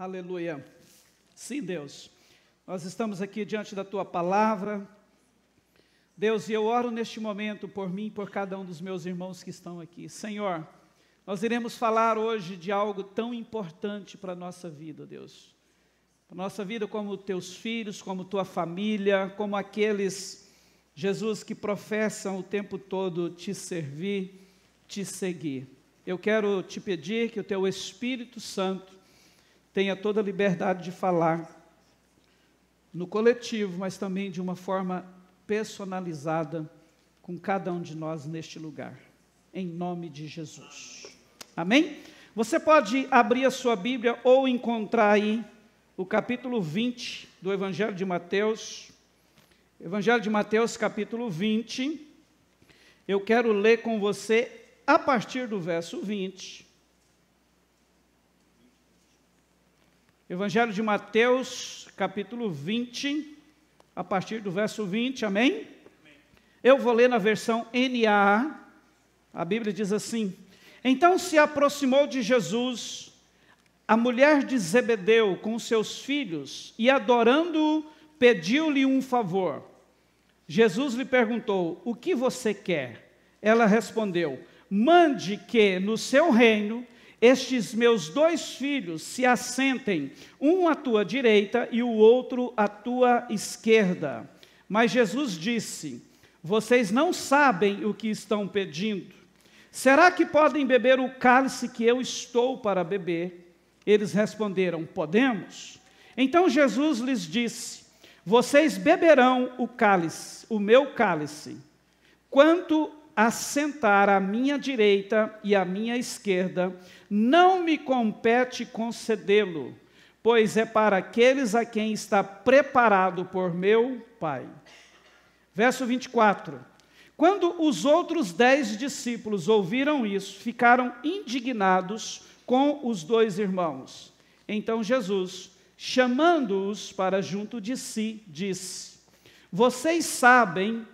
Aleluia. Sim, Deus, nós estamos aqui diante da Tua palavra. Deus, e eu oro neste momento por mim e por cada um dos meus irmãos que estão aqui. Senhor, nós iremos falar hoje de algo tão importante para a nossa vida, Deus. Para a nossa vida como Teus filhos, como Tua família, como aqueles, Jesus, que professam o tempo todo Te servir, Te seguir. Eu quero Te pedir que o Teu Espírito Santo tenha toda a liberdade de falar no coletivo, mas também de uma forma personalizada com cada um de nós neste lugar, em nome de Jesus. Amém? Você pode abrir a sua Bíblia ou encontrar aí o capítulo 20 do Evangelho de Mateus. Evangelho de Mateus, capítulo 20. Eu quero ler com você a partir do verso 20. Evangelho de Mateus, capítulo 20, a partir do verso 20, amém? Amém. Eu vou ler na versão NAA, a Bíblia diz assim: Então se aproximou de Jesus a mulher de Zebedeu com seus filhos, e adorando-o, pediu-lhe um favor. Jesus lhe perguntou: O que você quer? Ela respondeu: Mande que no seu reino estes meus 2 filhos se assentem, um à tua direita e o outro à tua esquerda. Mas Jesus disse: Vocês não sabem o que estão pedindo. Será que podem beber o cálice que eu estou para beber? Eles responderam: Podemos. Então Jesus lhes disse: Vocês beberão o cálice, o meu cálice. Quanto a sentar à minha direita e à minha esquerda, não me compete concedê-lo, pois é para aqueles a quem está preparado por meu Pai. Verso 24. Quando os outros 10 discípulos ouviram isso, ficaram indignados com os 2 irmãos. Então Jesus, chamando-os para junto de si, disse: Vocês sabem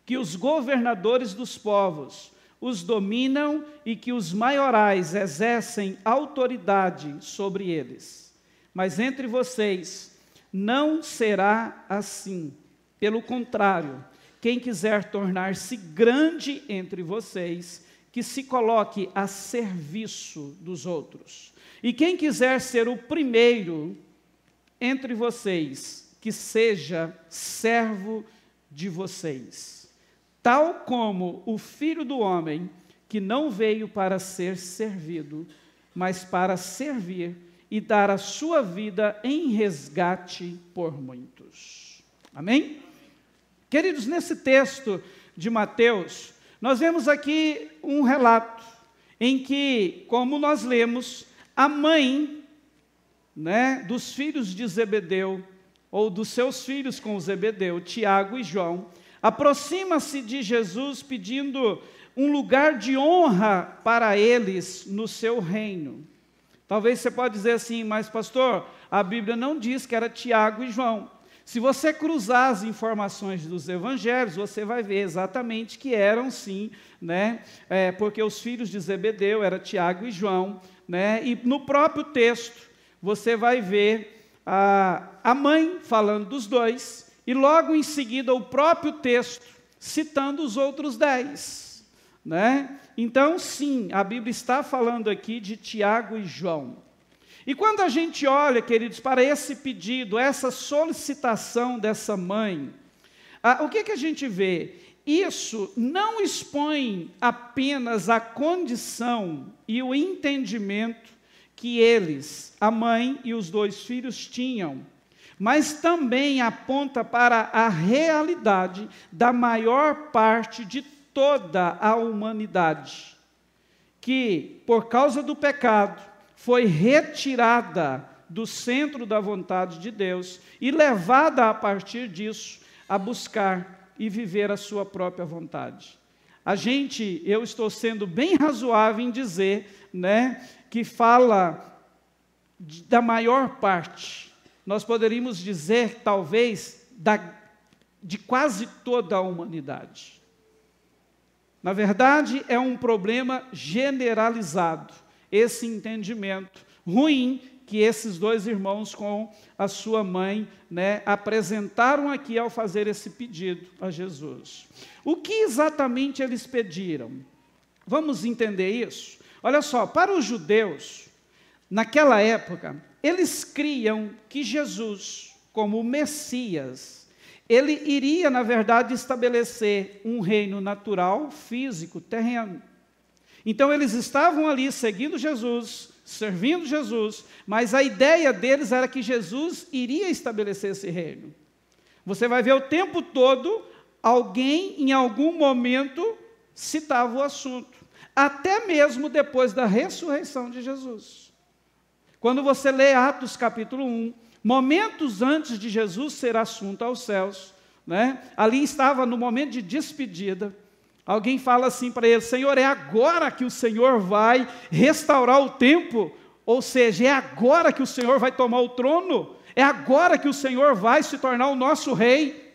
que os governadores dos povos os dominam e que os maiorais exercem autoridade sobre eles. Mas entre vocês não será assim. Pelo contrário, quem quiser tornar-se grande entre vocês, que se coloque a serviço dos outros. E quem quiser ser o primeiro entre vocês, que seja servo de vocês. Tal como o Filho do Homem, que não veio para ser servido, mas para servir e dar a sua vida em resgate por muitos. Amém? Queridos, nesse texto de Mateus, nós vemos aqui um relato em que, como nós lemos, a mãe, dos filhos de Zebedeu, ou dos seus filhos com Zebedeu, Tiago e João, aproxima-se de Jesus pedindo um lugar de honra para eles no seu reino. Talvez você pode dizer assim: mas pastor, a Bíblia não diz que era Tiago e João. Se você cruzar as informações dos evangelhos, você vai ver exatamente que eram sim, porque os filhos de Zebedeu eram Tiago e João, e no próprio texto você vai ver a mãe falando dos 2, e logo em seguida o próprio texto citando os outros 10. Então, sim, a Bíblia está falando aqui de Tiago e João. E quando a gente olha, queridos, para esse pedido, essa solicitação dessa mãe, o que a gente vê? Isso não expõe apenas a condição e o entendimento que eles, a mãe e os 2 filhos, tinham, mas também aponta para a realidade da maior parte de toda a humanidade, que, por causa do pecado, foi retirada do centro da vontade de Deus e levada a partir disso a buscar e viver a sua própria vontade. Eu estou sendo bem razoável em dizer, que fala da maior parte. Nós poderíamos dizer, talvez, de quase toda a humanidade. Na verdade, é um problema generalizado, esse entendimento ruim que esses dois irmãos com a sua mãe, né, apresentaram aqui ao fazer esse pedido a Jesus. O que exatamente eles pediram? Vamos entender isso? Olha só, para os judeus, naquela época, eles criam que Jesus, como o Messias, ele iria, na verdade, estabelecer um reino natural, físico, terreno. Então, eles estavam ali seguindo Jesus, servindo Jesus, mas a ideia deles era que Jesus iria estabelecer esse reino. Você vai ver o tempo todo, alguém, em algum momento, citava o assunto. Até mesmo depois da ressurreição de Jesus. Quando você lê Atos capítulo 1, momentos antes de Jesus ser assunto aos céus, né? Ali estava no momento de despedida, alguém fala assim para ele: Senhor, é agora que o Senhor vai restaurar o tempo? Ou seja, é agora que o Senhor vai tomar o trono? É agora que o Senhor vai se tornar o nosso rei?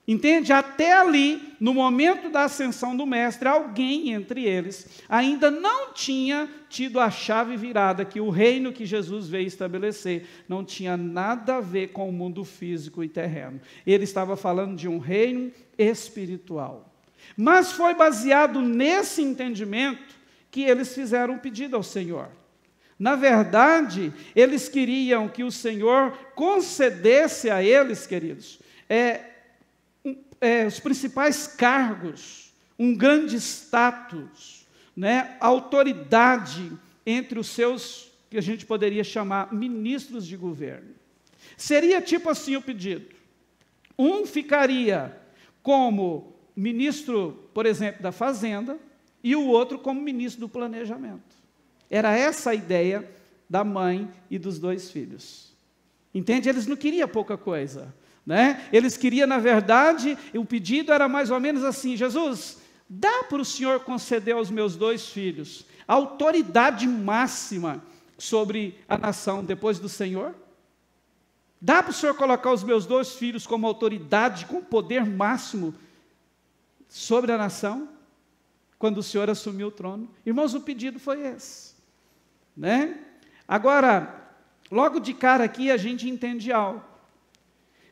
Entende? Até ali, no momento da ascensão do Mestre, alguém entre eles ainda não tinha tido a chave virada, que o reino que Jesus veio estabelecer não tinha nada a ver com o mundo físico e terreno. Ele estava falando de um reino espiritual. Mas foi baseado nesse entendimento que eles fizeram um pedido ao Senhor. Na verdade, eles queriam que o Senhor concedesse a eles, queridos, os principais cargos, um grande status, né, autoridade entre os seus, que a gente poderia chamar, ministros de governo. Seria tipo assim o pedido. Um ficaria como ministro, por exemplo, da Fazenda, e o outro como ministro do Planejamento. Era essa a ideia da mãe e dos dois filhos. Entende? Eles não queriam pouca coisa. Né? Eles queriam, na verdade, o pedido era mais ou menos assim: Jesus, dá para o Senhor conceder aos meus dois filhos a autoridade máxima sobre a nação depois do Senhor? Dá para o Senhor colocar os meus dois filhos como autoridade, com poder máximo sobre a nação, quando o Senhor assumiu o trono? Irmãos, o pedido foi esse. Né? Agora, logo de cara aqui a gente entende algo.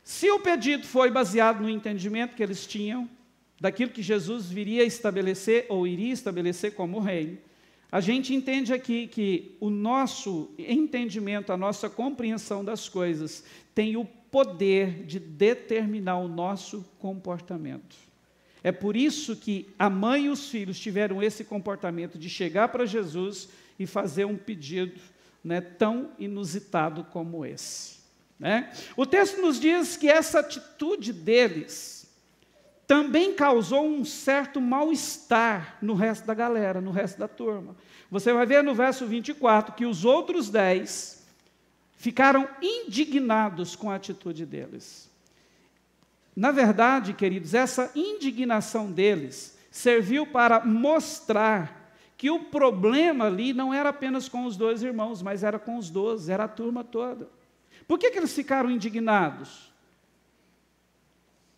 Se o pedido foi baseado no entendimento que eles tinham, daquilo que Jesus viria estabelecer, ou iria estabelecer como reino, a gente entende aqui que o nosso entendimento, a nossa compreensão das coisas, tem o poder de determinar o nosso comportamento. É por isso que a mãe e os filhos tiveram esse comportamento de chegar para Jesus e fazer um pedido, né, tão inusitado como esse. Né? O texto nos diz que essa atitude deles também causou um certo mal-estar no resto da galera, no resto da turma. Você vai ver no verso 24 que os outros 10 ficaram indignados com a atitude deles. Na verdade, queridos, essa indignação deles serviu para mostrar que o problema ali não era apenas com os dois irmãos, mas era com os 12, era a turma toda. Por que eles ficaram indignados?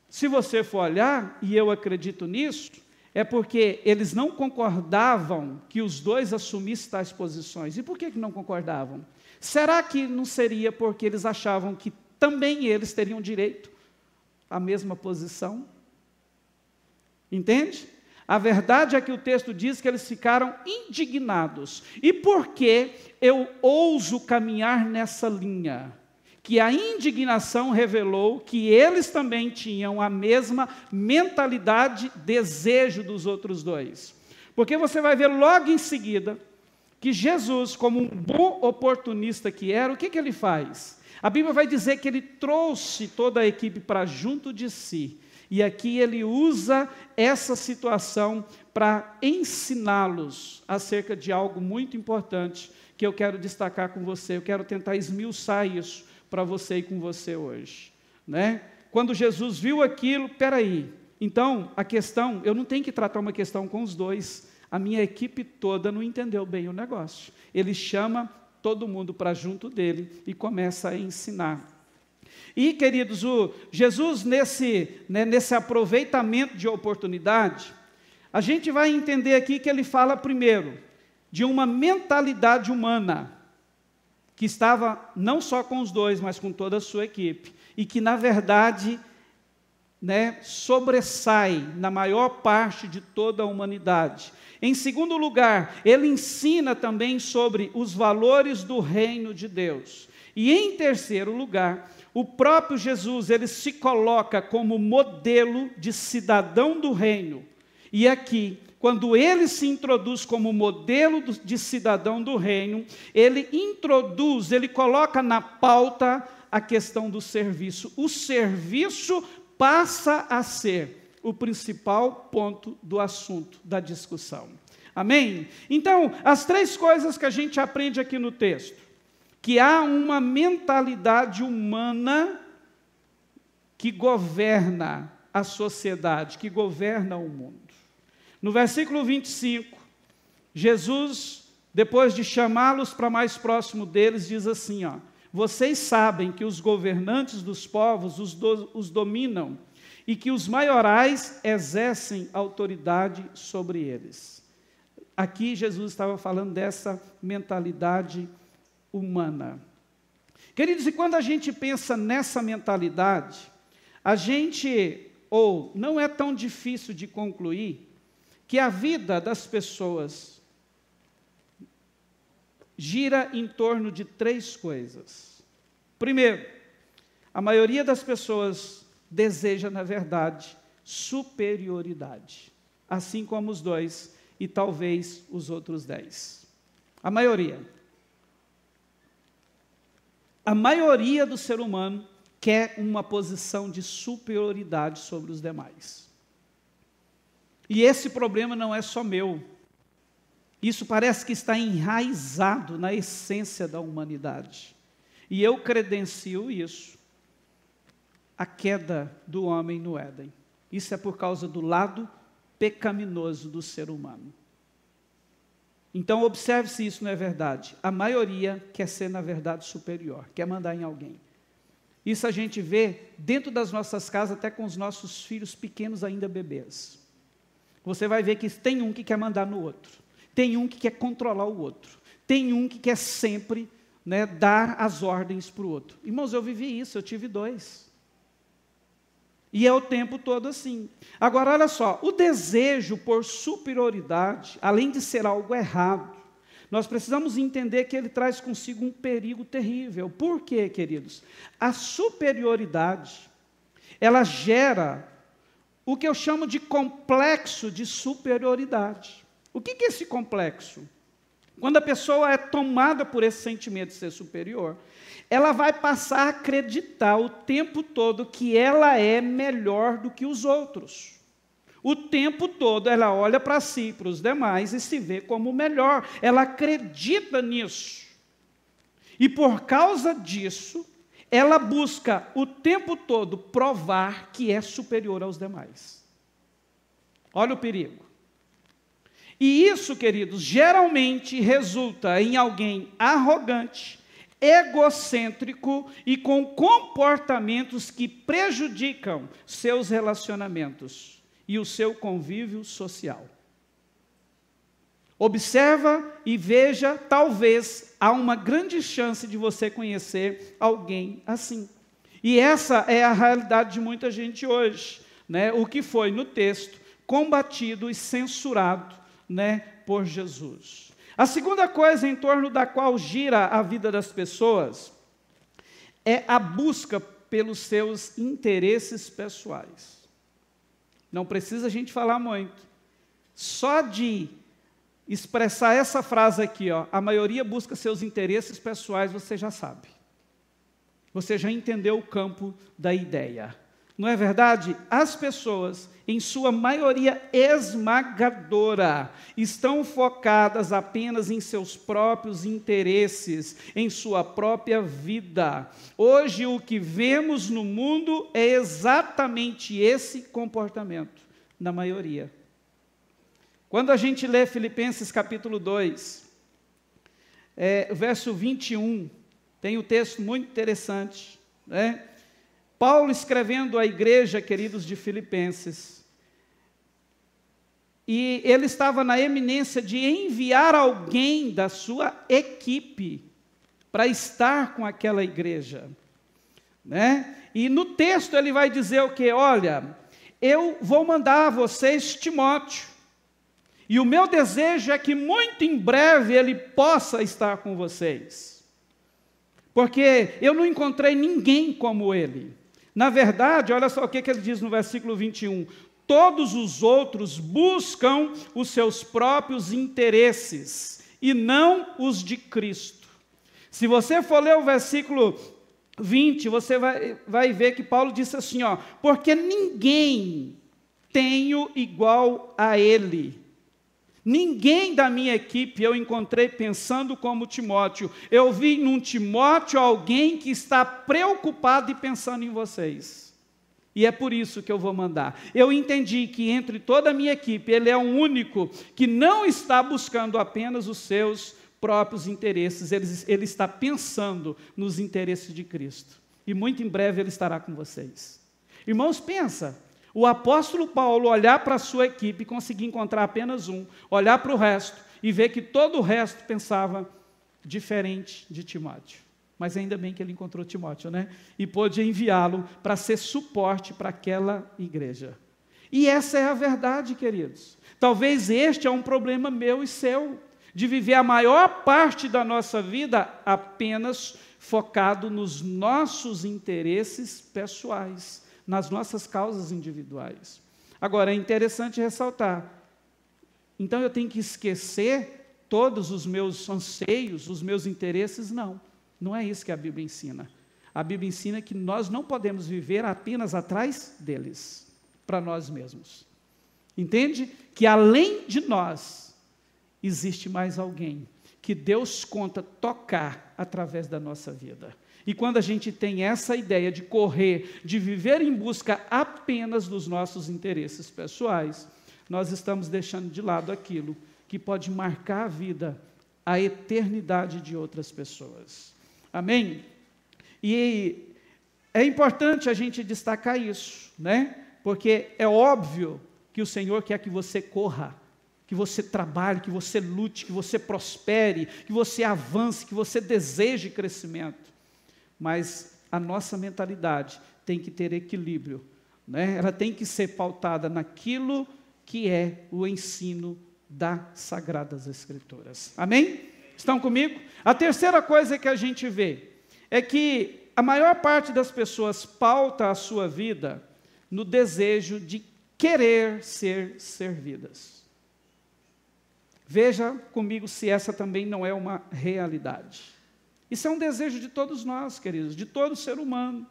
Se você for olhar, e eu acredito nisso, é porque eles não concordavam que os dois assumissem tais posições. E por que não concordavam? Será que não seria porque eles achavam que também eles teriam direito à mesma posição? Entende? A verdade é que o texto diz que eles ficaram indignados. E por que eu ouso caminhar nessa linha? Que a indignação revelou que eles também tinham a mesma mentalidade, desejo dos outros dois. Porque você vai ver logo em seguida que Jesus, como um bom oportunista que era, o que ele faz? A Bíblia vai dizer que ele trouxe toda a equipe para junto de si. E aqui ele usa essa situação para ensiná-los acerca de algo muito importante que eu quero destacar com você. Eu quero tentar esmiuçar isso para você e com você hoje, né? Quando Jesus viu aquilo, peraí, então a questão, eu não tenho que tratar uma questão com os dois, a minha equipe toda não entendeu bem o negócio. Ele chama todo mundo para junto dele e começa a ensinar. E, queridos, Jesus, nesse aproveitamento de oportunidade, a gente vai entender aqui que ele fala primeiro de uma mentalidade humana. que estava não só com os dois, mas com toda a sua equipe, e que, na verdade, sobressai na maior parte de toda a humanidade. Em segundo lugar, ele ensina também sobre os valores do reino de Deus. E em terceiro lugar, o próprio Jesus, ele se coloca como modelo de cidadão do reino. E aqui, quando ele se introduz como modelo de cidadão do reino, ele coloca na pauta a questão do serviço. O serviço passa a ser o principal ponto do assunto, da discussão. Amém? Então, as três coisas que a gente aprende aqui no texto: que há uma mentalidade humana que governa a sociedade, que governa o mundo. No versículo 25, Jesus, depois de chamá-los para mais próximo deles, diz assim, vocês sabem que os governantes dos povos os dominam e que os maiorais exercem autoridade sobre eles. Aqui Jesus estava falando dessa mentalidade humana. Queridos, e quando a gente pensa nessa mentalidade, não é tão difícil de concluir que a vida das pessoas gira em torno de três coisas. Primeiro, a maioria das pessoas deseja, na verdade, superioridade, assim como os dois e talvez os outros 10. A maioria do ser humano quer uma posição de superioridade sobre os demais. E esse problema não é só meu. Isso parece que está enraizado na essência da humanidade. E eu credencio isso, a queda do homem no Éden. Isso é por causa do lado pecaminoso do ser humano. Então, observe se isso não é verdade. A maioria quer ser, na verdade, superior, quer mandar em alguém. Isso a gente vê dentro das nossas casas, até com os nossos filhos pequenos ainda bebês. Você vai ver que tem um que quer mandar no outro, tem um que quer controlar o outro, tem um que quer sempre dar as ordens para o outro. Irmãos, eu vivi isso, eu tive 2. E é o tempo todo assim. Agora, olha só, o desejo por superioridade, além de ser algo errado, nós precisamos entender que ele traz consigo um perigo terrível. Por quê, queridos? A superioridade, ela gera o que eu chamo de complexo de superioridade. O que é esse complexo? Quando a pessoa é tomada por esse sentimento de ser superior, ela vai passar a acreditar o tempo todo que ela é melhor do que os outros. O tempo todo ela olha para si, para os demais, e se vê como melhor. Ela acredita nisso. E por causa disso, ela busca o tempo todo provar que é superior aos demais. Olha o perigo. E isso, queridos, geralmente resulta em alguém arrogante, egocêntrico e com comportamentos que prejudicam seus relacionamentos e o seu convívio social. Observa e veja, talvez há uma grande chance de você conhecer alguém assim. E essa é a realidade de muita gente hoje, o que foi no texto combatido e censurado, por Jesus. A segunda coisa em torno da qual gira a vida das pessoas é a busca pelos seus interesses pessoais. Não precisa a gente falar muito. Só de expressar essa frase aqui, a maioria busca seus interesses pessoais, você já sabe. Você já entendeu o campo da ideia. Não é verdade? As pessoas, em sua maioria esmagadora, estão focadas apenas em seus próprios interesses, em sua própria vida. Hoje, o que vemos no mundo é exatamente esse comportamento, na maioria. Quando a gente lê Filipenses capítulo 2, verso 21, tem um texto muito interessante, Paulo escrevendo à igreja, queridos, de Filipenses, e ele estava na eminência de enviar alguém da sua equipe para estar com aquela igreja, né? E no texto ele vai dizer o quê? Olha, eu vou mandar a vocês Timóteo, e o meu desejo é que muito em breve ele possa estar com vocês, porque eu não encontrei ninguém como ele. Na verdade, olha só o que ele diz no versículo 21, todos os outros buscam os seus próprios interesses, e não os de Cristo. Se você for ler o versículo 20, você vai ver que Paulo disse assim, ó, porque ninguém tenho igual a ele. Ninguém da minha equipe eu encontrei pensando como Timóteo. Eu vi num Timóteo alguém que está preocupado e pensando em vocês. E é por isso que eu vou mandar. Eu entendi que entre toda a minha equipe, ele é o único que não está buscando apenas os seus próprios interesses, ele está pensando nos interesses de Cristo. E muito em breve ele estará com vocês. Irmãos, pensa, o apóstolo Paulo olhar para a sua equipe e conseguir encontrar apenas um, olhar para o resto e ver que todo o resto pensava diferente de Timóteo. Mas ainda bem que ele encontrou Timóteo, né? E pôde enviá-lo para ser suporte para aquela igreja. E essa é a verdade, queridos. Talvez este é um problema meu e seu, de viver a maior parte da nossa vida apenas focado nos nossos interesses pessoais, nas nossas causas individuais. Agora, é interessante ressaltar, então eu tenho que esquecer todos os meus anseios, os meus interesses? Não, não é isso que a Bíblia ensina. A Bíblia ensina que nós não podemos viver apenas atrás deles, para nós mesmos. Entende? Que além de nós, existe mais alguém que Deus conta tocar através da nossa vida. E quando a gente tem essa ideia de correr, de viver em busca apenas dos nossos interesses pessoais, nós estamos deixando de lado aquilo que pode marcar a vida, a eternidade de outras pessoas. Amém? E é importante a gente destacar isso, né? Porque é óbvio que o Senhor quer que você corra, que você trabalhe, que você lute, que você prospere, que você avance, que você deseje crescimento. Mas a nossa mentalidade tem que ter equilíbrio, né? Ela tem que ser pautada naquilo que é o ensino das Sagradas Escrituras. Amém? Estão comigo? A terceira coisa que a gente vê é que a maior parte das pessoas pauta a sua vida no desejo de querer ser servidas. Veja comigo se essa também não é uma realidade. Isso é um desejo de todos nós, queridos, de todo ser humano.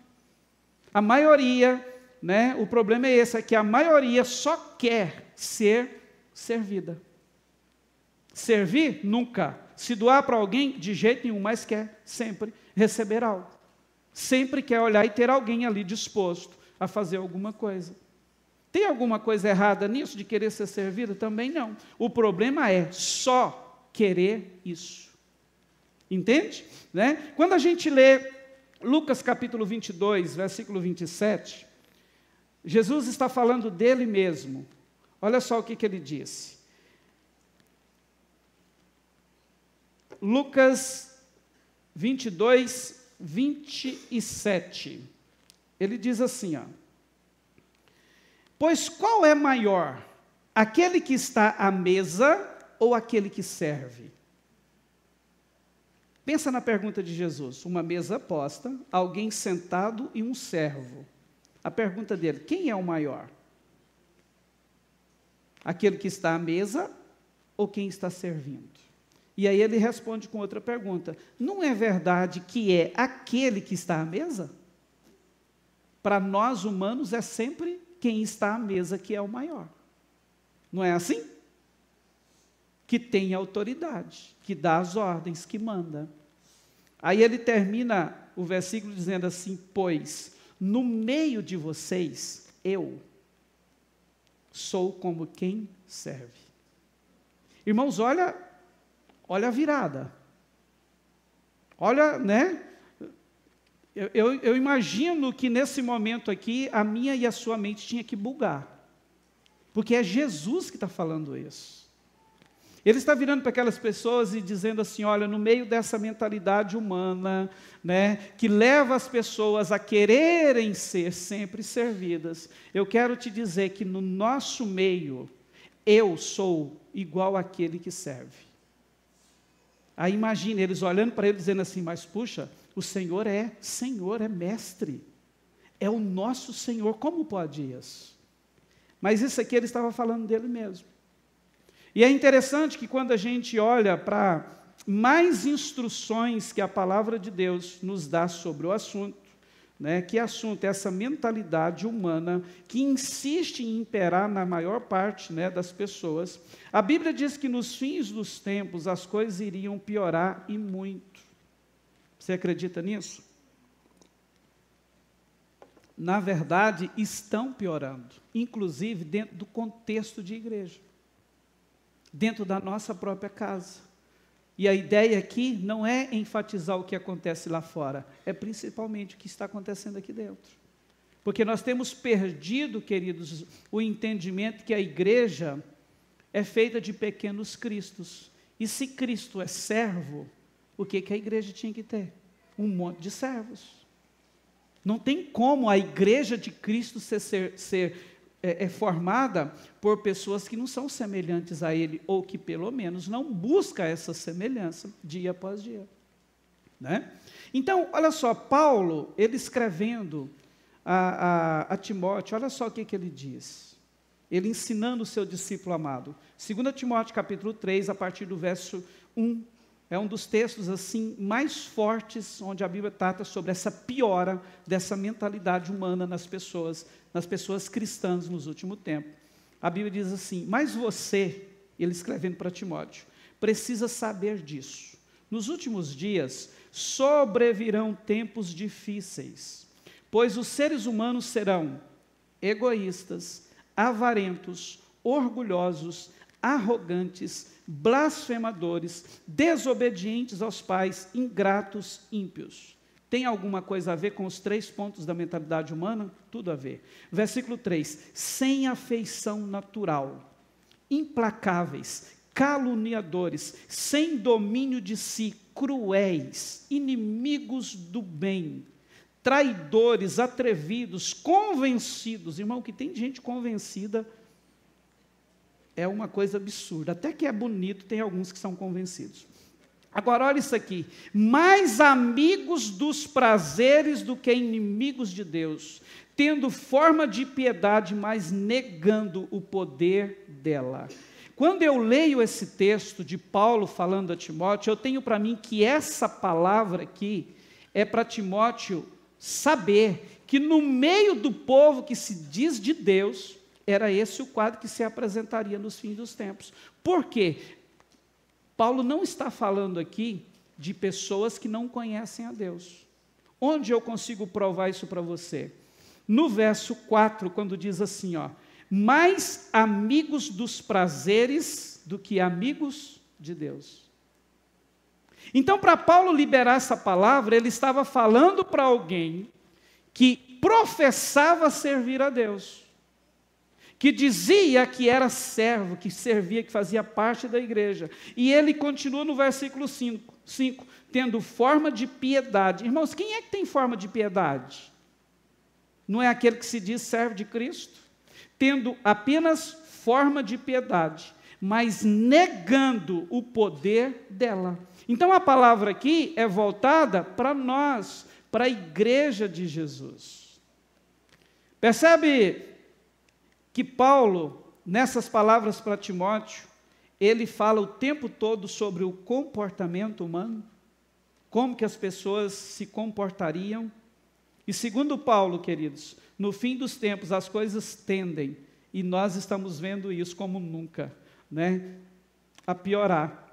A maioria, né, o problema é esse, é que a maioria só quer ser servida. Servir? Nunca. Se doar para alguém? De jeito nenhum, mas quer sempre receber algo. Sempre quer olhar e ter alguém ali disposto a fazer alguma coisa. Tem alguma coisa errada nisso, de querer ser servido? Também não. O problema é só querer isso. Entende? Né? Quando a gente lê Lucas capítulo 22, versículo 27, Jesus está falando dele mesmo. Olha só o que ele disse. Lucas 22, 27. Ele diz assim, ó. Pois qual é maior, aquele que está à mesa ou aquele que serve? Pensa na pergunta de Jesus, uma mesa posta, alguém sentado e um servo. A pergunta dele, quem é o maior? Aquele que está à mesa ou quem está servindo? E aí ele responde com outra pergunta, não é verdade que é aquele que está à mesa? Para nós humanos é sempre quem está à mesa que é o maior. Não é assim? Que tem autoridade, que dá as ordens, que manda. Aí ele termina o versículo dizendo assim, pois no meio de vocês, eu sou como quem serve. Irmãos, olha a virada. Olha, né? Eu imagino que nesse momento aqui, a minha e a sua mente tinha que bugar. Porque é Jesus que está falando isso. Ele está virando para aquelas pessoas e dizendo assim, olha, no meio dessa mentalidade humana, né, que leva as pessoas a quererem ser sempre servidas, eu quero te dizer que no nosso meio, eu sou igual àquele que serve. Aí imagine eles olhando para ele dizendo assim, mas puxa, o Senhor é mestre, é o nosso Senhor, como pode isso? Mas isso aqui ele estava falando dele mesmo. E é interessante que quando a gente olha para mais instruções que a palavra de Deus nos dá sobre o assunto, né, que assunto é essa mentalidade humana que insiste em imperar na maior parte, né, das pessoas, a Bíblia diz que nos fins dos tempos as coisas iriam piorar e muito. Você acredita nisso? Na verdade, estão piorando, inclusive dentro do contexto de igreja, dentro da nossa própria casa. E a ideia aqui não é enfatizar o que acontece lá fora, é principalmente o que está acontecendo aqui dentro. Porque nós temos perdido, queridos, o entendimento que a igreja é feita de pequenos cristos. E se Cristo é servo, o que a igreja tinha que ter? Um monte de servos. Não tem como a igreja de Cristo ser formada por pessoas que não são semelhantes a Ele, ou que pelo menos não busca essa semelhança dia após dia. Né? Então, olha só, Paulo, ele escrevendo a Timóteo, olha só o que ele diz. Ele ensinando o seu discípulo amado. 2 Timóteo capítulo 3, a partir do verso 1, é um dos textos assim mais fortes, onde a Bíblia trata sobre essa piora dessa mentalidade humana nas pessoas cristãs nos últimos tempos. A Bíblia diz assim, mas você, ele escrevendo para Timóteo, precisa saber disso. Nos últimos dias sobrevirão tempos difíceis, pois os seres humanos serão egoístas, avarentos, orgulhosos, arrogantes, blasfemadores, desobedientes aos pais, ingratos, ímpios. Tem alguma coisa a ver com os 3 pontos da mentalidade humana? Tudo a ver. Versículo 3, sem afeição natural, implacáveis, caluniadores, sem domínio de si, cruéis, inimigos do bem, traidores, atrevidos, convencidos. Irmão, que tem gente convencida é uma coisa absurda. Até que é bonito, tem alguns que são convencidos. Agora, olha isso aqui. Mais amigos dos prazeres do que inimigos de Deus, tendo forma de piedade, mas negando o poder dela. Quando eu leio esse texto de Paulo falando a Timóteo, eu tenho para mim que essa palavra aqui é para Timóteo saber que no meio do povo que se diz de Deus, era esse o quadro que se apresentaria nos fins dos tempos. Por quê? Paulo não está falando aqui de pessoas que não conhecem a Deus. Onde eu consigo provar isso para você? No verso 4, quando diz assim, ó, mais amigos dos prazeres do que amigos de Deus. Então, para Paulo liberar essa palavra, ele estava falando para alguém que professava servir a Deus, que dizia que era servo, que servia, que fazia parte da igreja. E ele continua no versículo 5, tendo forma de piedade. Irmãos, quem é que tem forma de piedade? Não é aquele que se diz servo de Cristo? Tendo apenas forma de piedade, mas negando o poder dela. Então a palavra aqui é voltada para nós, para a igreja de Jesus. Percebe que Paulo, nessas palavras para Timóteo, ele fala o tempo todo sobre o comportamento humano, como que as pessoas se comportariam. E segundo Paulo, queridos, no fim dos tempos as coisas tendem, e nós estamos vendo isso como nunca, né, a piorar.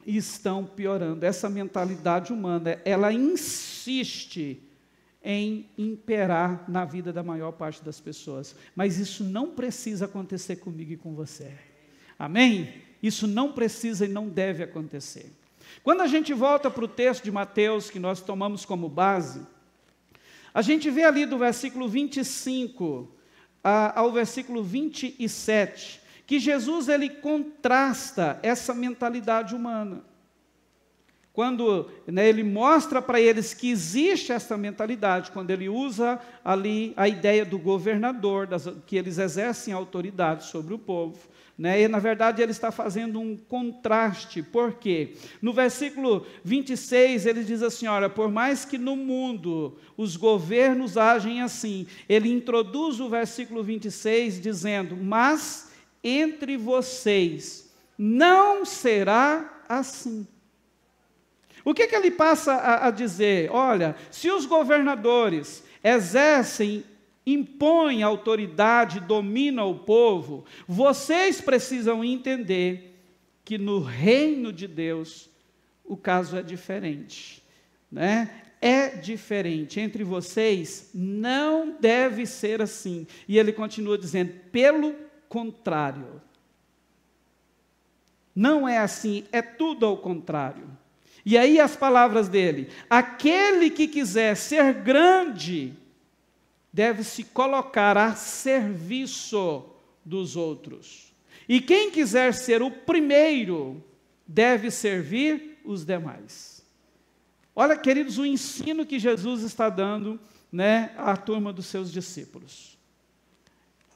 E estão piorando. Essa mentalidade humana, ela insiste em imperar na vida da maior parte das pessoas. Mas isso não precisa acontecer comigo e com você. Amém? Isso não precisa e não deve acontecer. Quando a gente volta para o texto de Mateus, que nós tomamos como base, a gente vê ali do versículo 25 ao versículo 27, que Jesus ele contrasta essa mentalidade humana. Quando ele mostra para eles que existe essa mentalidade, quando ele usa ali a ideia do governador, que eles exercem autoridade sobre o povo, e na verdade ele está fazendo um contraste. Por quê? No versículo 26 ele diz assim, olha, por mais que no mundo os governos agem assim, ele introduz o versículo 26 dizendo, mas entre vocês não será assim. O que ele passa a dizer? Olha, se os governadores exercem, impõem autoridade, dominam o povo, vocês precisam entender que no reino de Deus o caso é diferente, É diferente. Entre vocês não deve ser assim. E ele continua dizendo, pelo contrário. Não é assim, é tudo ao contrário. E aí as palavras dele, aquele que quiser ser grande, deve se colocar a serviço dos outros. E quem quiser ser o primeiro, deve servir os demais. Olha, queridos, o ensino que Jesus está dando, à turma dos seus discípulos.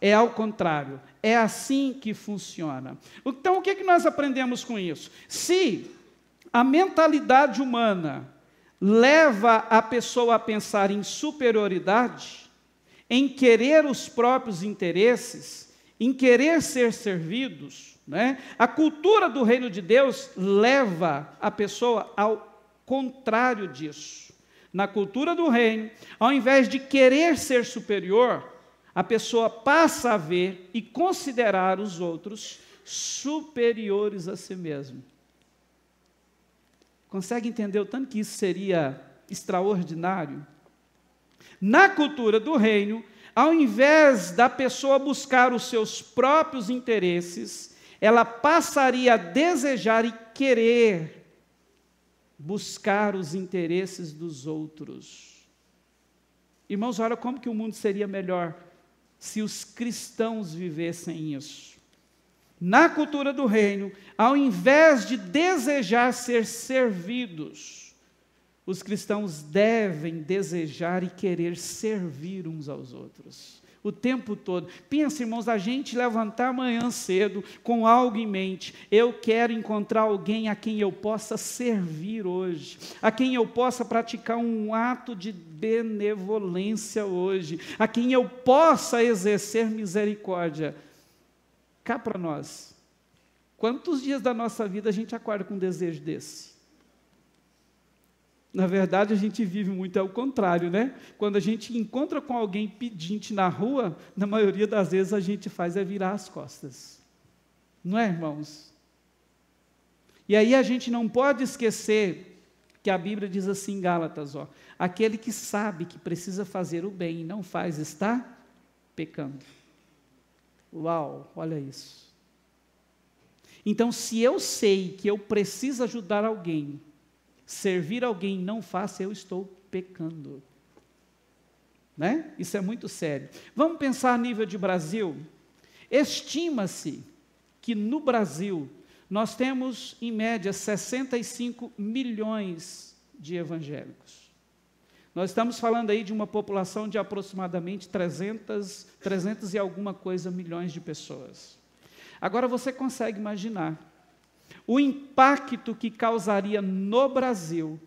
É ao contrário, é assim que funciona. Então, o que nós aprendemos com isso? Se a mentalidade humana leva a pessoa a pensar em superioridade, em querer os próprios interesses, em querer ser servidos, a cultura do reino de Deus leva a pessoa ao contrário disso. Na cultura do reino, ao invés de querer ser superior, a pessoa passa a ver e considerar os outros superiores a si mesmo. Consegue entender o tanto que isso seria extraordinário? Na cultura do reino, ao invés da pessoa buscar os seus próprios interesses, ela passaria a desejar e querer buscar os interesses dos outros. Irmãos, olha como que o mundo seria melhor se os cristãos vivessem isso. Na cultura do reino, ao invés de desejar ser servidos, os cristãos devem desejar e querer servir uns aos outros, o tempo todo. Pensa, irmãos, a gente levantar amanhã cedo com algo em mente. Eu quero encontrar alguém a quem eu possa servir hoje, a quem eu possa praticar um ato de benevolência hoje, a quem eu possa exercer misericórdia. Cá para nós, quantos dias da nossa vida a gente acorda com um desejo desse? Na verdade, a gente vive muito ao contrário, Quando a gente encontra com alguém pedinte na rua, na maioria das vezes a gente faz é virar as costas. Não é, irmãos? E aí a gente não pode esquecer que a Bíblia diz assim em Gálatas, aquele que sabe que precisa fazer o bem e não faz, está pecando. Uau, olha isso. Então, se eu sei que eu preciso ajudar alguém, servir alguém, não faço, eu estou pecando. Isso é muito sério. Vamos pensar a nível de Brasil? Estima-se que no Brasil nós temos, em média, 65 milhões de evangélicos. Nós estamos falando aí de uma população de aproximadamente 300 e alguma coisa milhões de pessoas. Agora você consegue imaginar o impacto que causaria no Brasil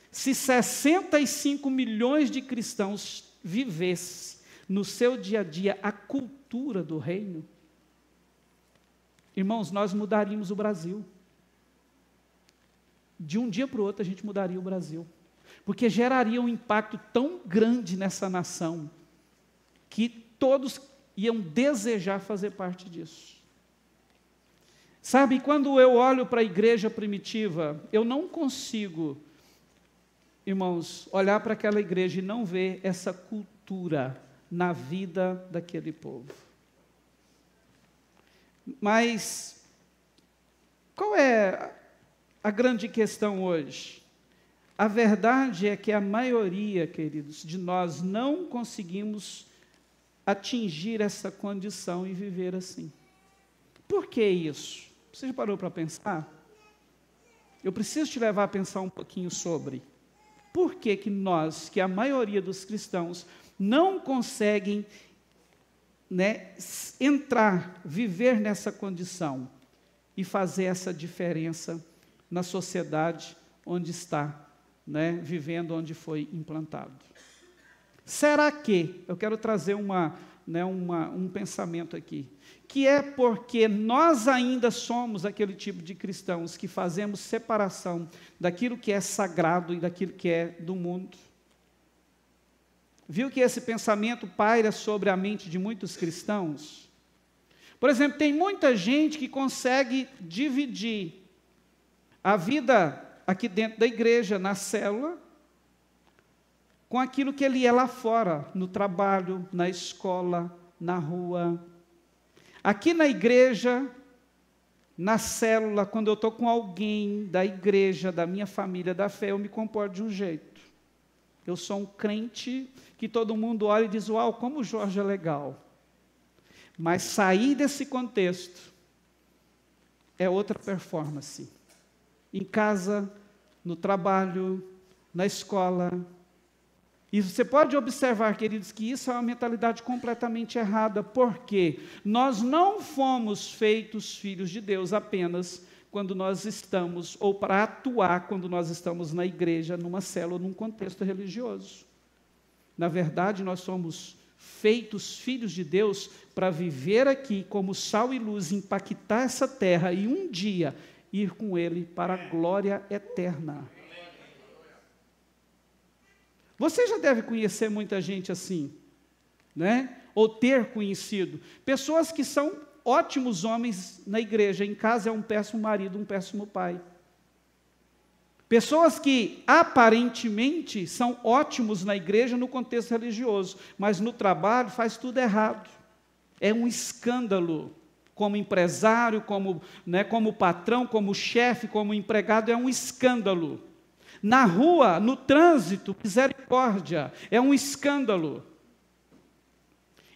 se 65 milhões de cristãos vivessem no seu dia a dia a cultura do reino? Irmãos, nós mudaríamos o Brasil. De um dia para o outro a gente mudaria o Brasil. Porque geraria um impacto tão grande nessa nação, que todos iam desejar fazer parte disso. Sabe, quando eu olho para a igreja primitiva, eu não consigo, irmãos, olhar para aquela igreja e não ver essa cultura na vida daquele povo. Mas, qual é a grande questão hoje? A verdade é que a maioria, queridos, de nós não conseguimos atingir essa condição e viver assim. por que isso? Você já parou para pensar? Eu preciso te levar a pensar um pouquinho sobre por que nós, que a maioria dos cristãos, não conseguem, entrar, viver nessa condição e fazer essa diferença na sociedade onde está, vivendo, onde foi implantado. Será que, eu quero trazer um pensamento aqui, que é porque nós ainda somos aquele tipo de cristãos que fazemos separação daquilo que é sagrado e daquilo que é do mundo. Viu que esse pensamento paira sobre a mente de muitos cristãos? Por exemplo, tem muita gente que consegue dividir a vida aqui dentro da igreja, na célula, com aquilo que ele é lá fora, no trabalho, na escola, na rua. Aqui na igreja, na célula, quando eu estou com alguém da igreja, da minha família, da fé, eu me comporto de um jeito. Eu sou um crente que todo mundo olha e diz, uau, como o Jorge é legal. Mas sair desse contexto é outra performance. Em casa, no trabalho, na escola. E você pode observar, queridos, que isso é uma mentalidade completamente errada, porque nós não fomos feitos filhos de Deus apenas quando nós estamos, ou para atuar quando nós estamos na igreja, numa célula, num contexto religioso. Na verdade, nós somos feitos filhos de Deus para viver aqui como sal e luz, impactar essa terra e um dia ir com Ele para a glória eterna. Você já deve conhecer muita gente assim, ou ter conhecido. Pessoas que são ótimos homens na igreja, em casa é um péssimo marido, um péssimo pai. Pessoas que aparentemente são ótimos na igreja no contexto religioso, mas no trabalho faz tudo errado. É um escândalo. Como empresário, como patrão, como chefe, como empregado, é um escândalo. Na rua, no trânsito, misericórdia, é um escândalo.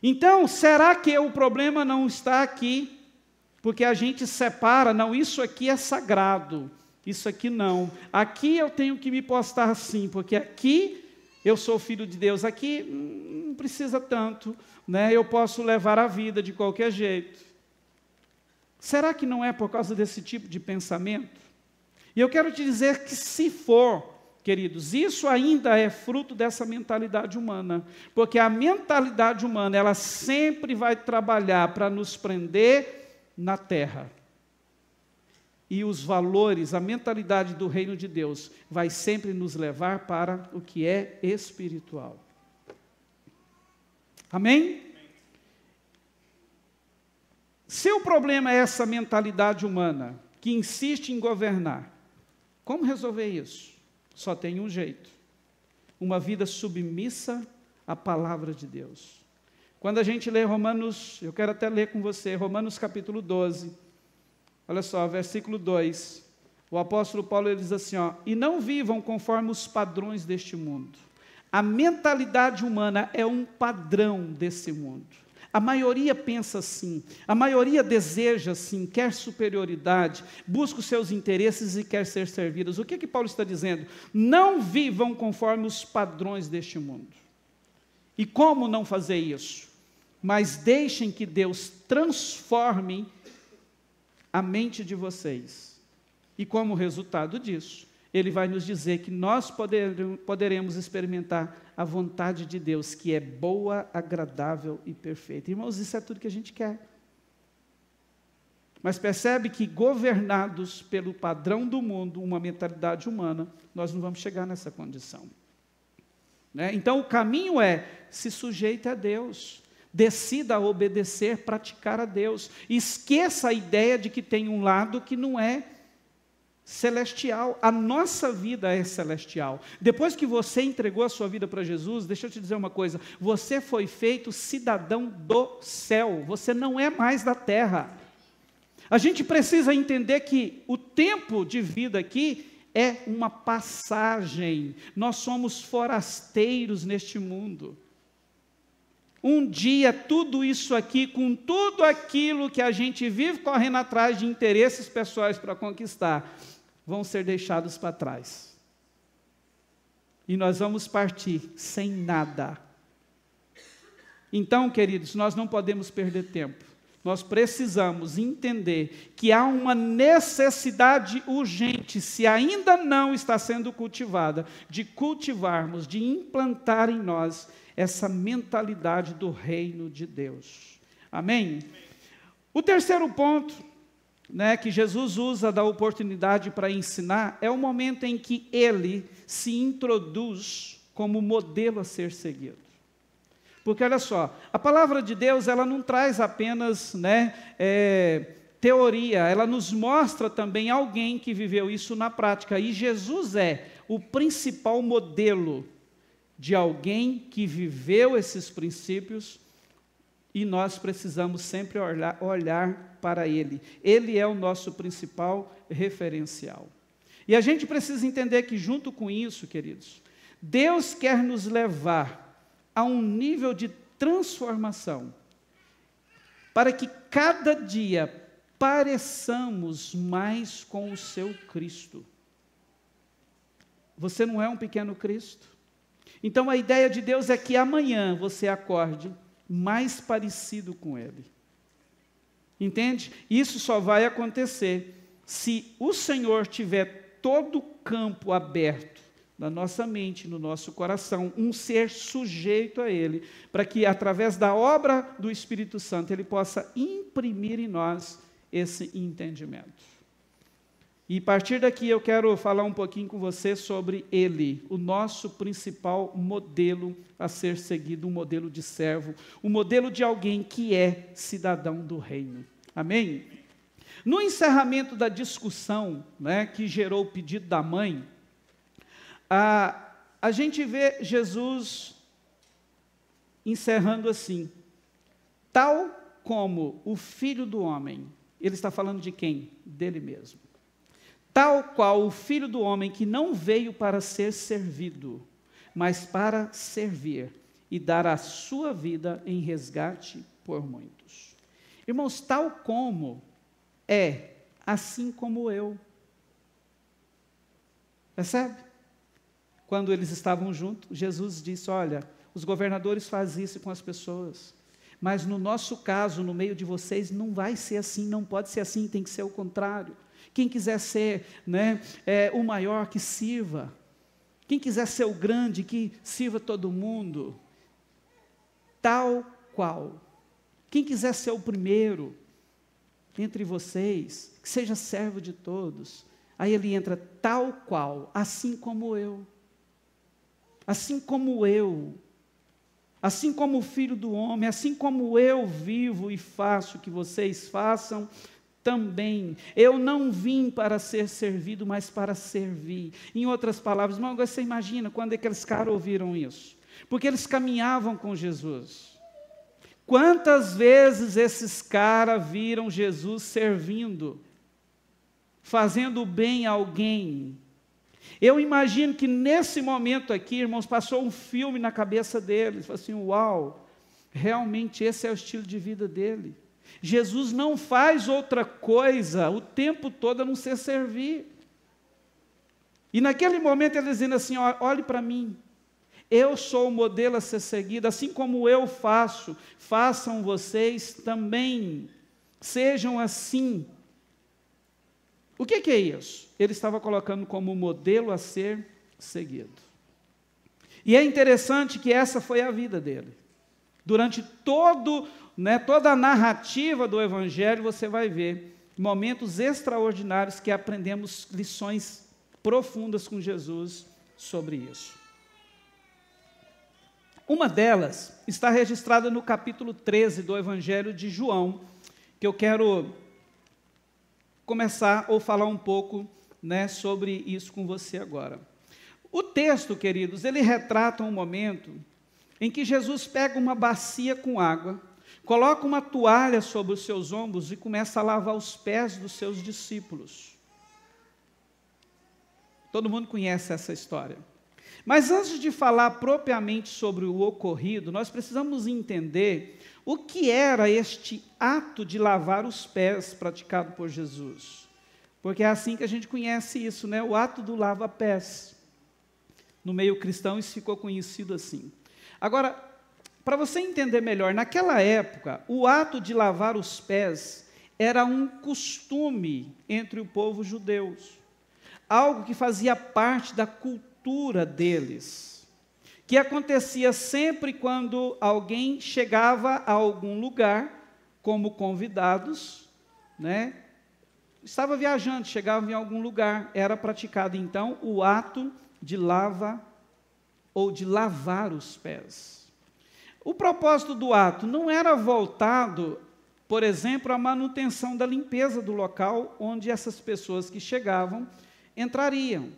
Então, será que o problema não está aqui? Porque a gente separa, não, isso aqui é sagrado, isso aqui não. Aqui eu tenho que me postar assim, porque aqui eu sou filho de Deus, aqui não precisa tanto, eu posso levar a vida de qualquer jeito. Será que não é por causa desse tipo de pensamento? E eu quero te dizer que se for, queridos, isso ainda é fruto dessa mentalidade humana, porque a mentalidade humana, ela sempre vai trabalhar para nos prender na terra. E os valores, a mentalidade do reino de Deus, vai sempre nos levar para o que é espiritual. Amém? Se o problema é essa mentalidade humana, que insiste em governar, como resolver isso? Só tem um jeito: uma vida submissa à palavra de Deus. Quando a gente lê Romanos, eu quero até ler com você, Romanos capítulo 12, olha só, versículo 2, o apóstolo Paulo ele diz assim, e não vivam conforme os padrões deste mundo. A mentalidade humana é um padrão desse mundo. A maioria pensa assim, a maioria deseja assim, quer superioridade, busca os seus interesses e quer ser servidas. O que Paulo está dizendo? Não vivam conforme os padrões deste mundo. E como não fazer isso? Mas deixem que Deus transforme a mente de vocês. E como resultado disso, Ele vai nos dizer que nós poderemos experimentar a vontade de Deus, que é boa, agradável e perfeita. Irmãos, isso é tudo que a gente quer. Mas percebe que, governados pelo padrão do mundo, uma mentalidade humana, nós não vamos chegar nessa condição. Então, o caminho é, se sujeite a Deus, decida obedecer, praticar a Deus. Esqueça a ideia de que tem um lado que não é celestial. A nossa vida é celestial. Depois que você entregou a sua vida para Jesus, deixa eu te dizer uma coisa, você foi feito cidadão do céu, você não é mais da terra. A gente precisa entender que o tempo de vida aqui é uma passagem, nós somos forasteiros neste mundo. um dia tudo isso aqui, com tudo aquilo que a gente vive correndo atrás de interesses pessoais para conquistar, vão ser deixados para trás. E nós vamos partir sem nada. Então, queridos, nós não podemos perder tempo. Nós precisamos entender que há uma necessidade urgente, se ainda não está sendo cultivada, de cultivarmos, de implantar em nós essa mentalidade do reino de Deus. Amém? O terceiro ponto, que Jesus usa da oportunidade para ensinar, é o momento em que ele se introduz como modelo a ser seguido. Porque olha só, a palavra de Deus, ela não traz apenas teoria, ela nos mostra também alguém que viveu isso na prática, e Jesus é o principal modelo de alguém que viveu esses princípios, e nós precisamos sempre olhar para Ele. Ele é o nosso principal referencial. E a gente precisa entender que junto com isso, queridos, Deus quer nos levar a um nível de transformação, para que cada dia pareçamos mais com o seu Cristo. Você não é um pequeno Cristo? Então a ideia de Deus é que amanhã você acorde mais parecido com Ele. Entende? Isso só vai acontecer se o Senhor tiver todo o campo aberto na nossa mente, no nosso coração, um ser sujeito a Ele, para que através da obra do Espírito Santo Ele possa imprimir em nós esse entendimento. E a partir daqui eu quero falar um pouquinho com você sobre Ele, o nosso principal modelo a ser seguido, um modelo de servo, um modelo de alguém que é cidadão do reino. Amém? No encerramento da discussão, que gerou o pedido da mãe, a gente vê Jesus encerrando assim: tal como o Filho do Homem. Ele está falando de quem? Dele mesmo. Tal qual o Filho do Homem, que não veio para ser servido, mas para servir e dar a sua vida em resgate por muitos. Irmãos, tal como é, assim como eu. Percebe? Quando eles estavam juntos, Jesus disse: olha, os governadores fazem isso com as pessoas, mas no nosso caso, no meio de vocês, não vai ser assim, não pode ser assim, tem que ser o contrário. Quem quiser ser o maior, que sirva. Quem quiser ser o grande, que sirva todo mundo. Tal qual. Quem quiser ser o primeiro entre vocês, que seja servo de todos. Aí ele entra: tal qual, assim como eu. Assim como eu. Assim como o Filho do Homem, assim como eu vivo e faço, que vocês façam também. Eu não vim para ser servido, mas para servir. Em outras palavras, irmão, você imagina quando aqueles caras ouviram isso? Porque eles caminhavam com Jesus. Quantas vezes esses caras viram Jesus servindo, fazendo bem a alguém? Eu imagino que nesse momento aqui, irmãos, passou um filme na cabeça deles, assim: uau, realmente esse é o estilo de vida dele. Jesus não faz outra coisa o tempo todo a não ser servir. E naquele momento eles dizendo assim: olhe para mim, eu sou o modelo a ser seguido, assim como eu faço, façam vocês também, sejam assim. O que é isso? Ele estava colocando como modelo a ser seguido. E é interessante que essa foi a vida dele. Durante toda a narrativa do Evangelho, você vai ver momentos extraordinários que aprendemos lições profundas com Jesus sobre isso. Uma delas está registrada no capítulo 13 do Evangelho de João, que eu quero começar ou falar um pouco sobre isso com você agora. O texto, queridos, ele retrata um momento em que Jesus pega uma bacia com água, coloca uma toalha sobre os seus ombros e começa a lavar os pés dos seus discípulos. Todo mundo conhece essa história. Mas antes de falar propriamente sobre o ocorrido, nós precisamos entender o que era este ato de lavar os pés praticado por Jesus. Porque é assim que a gente conhece isso, né? O ato do lava-pés. No meio cristão isso ficou conhecido assim. Agora, para você entender melhor, naquela época, o ato de lavar os pés era um costume entre o povo judeu. Algo que fazia parte da cultura deles, que acontecia sempre quando alguém chegava a algum lugar, como convidados, né? Estava viajando, chegava em algum lugar, era praticado então o ato de lavar os pés. O propósito do ato não era voltado, por exemplo, à manutenção da limpeza do local onde essas pessoas que chegavam entrariam.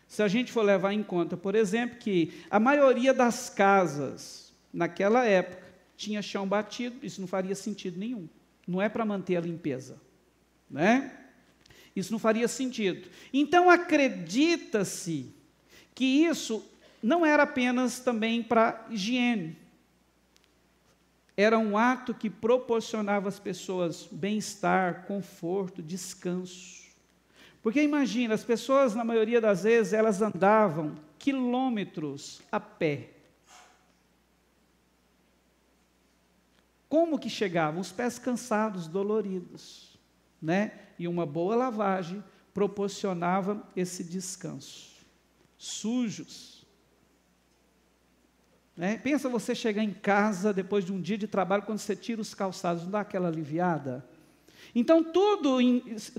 Se a gente for levar em conta, por exemplo, que a maioria das casas, naquela época, tinha chão batido, isso não faria sentido nenhum. Não é para manter a limpeza, né? Isso não faria sentido. Então, acredita-se que isso não era apenas também para higiene. Era um ato que proporcionava às pessoas bem-estar, conforto, descanso. Porque imagina, as pessoas, na maioria das vezes, elas andavam quilômetros a pé. Como que chegavam? Os pés cansados, doloridos, né? E uma boa lavagem proporcionava esse descanso. Sujos. Né? Pensa você chegar em casa depois de um dia de trabalho, quando você tira os calçados, não dá aquela aliviada? Então, tudo,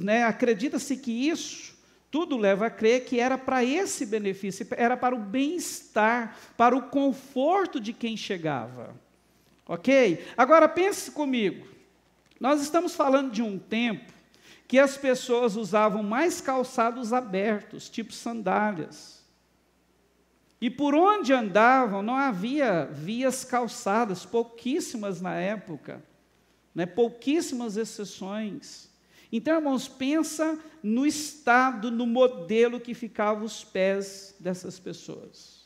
né, acredita-se que isso, tudo leva a crer que era para esse benefício, era para o bem-estar, para o conforto de quem chegava. Ok? Agora, pense comigo, nós estamos falando de um tempo que as pessoas usavam mais calçados abertos, tipo sandálias. E por onde andavam não havia vias calçadas, pouquíssimas na época, né? Pouquíssimas exceções. Então, irmãos, pensa no estado, no modelo que ficavam os pés dessas pessoas.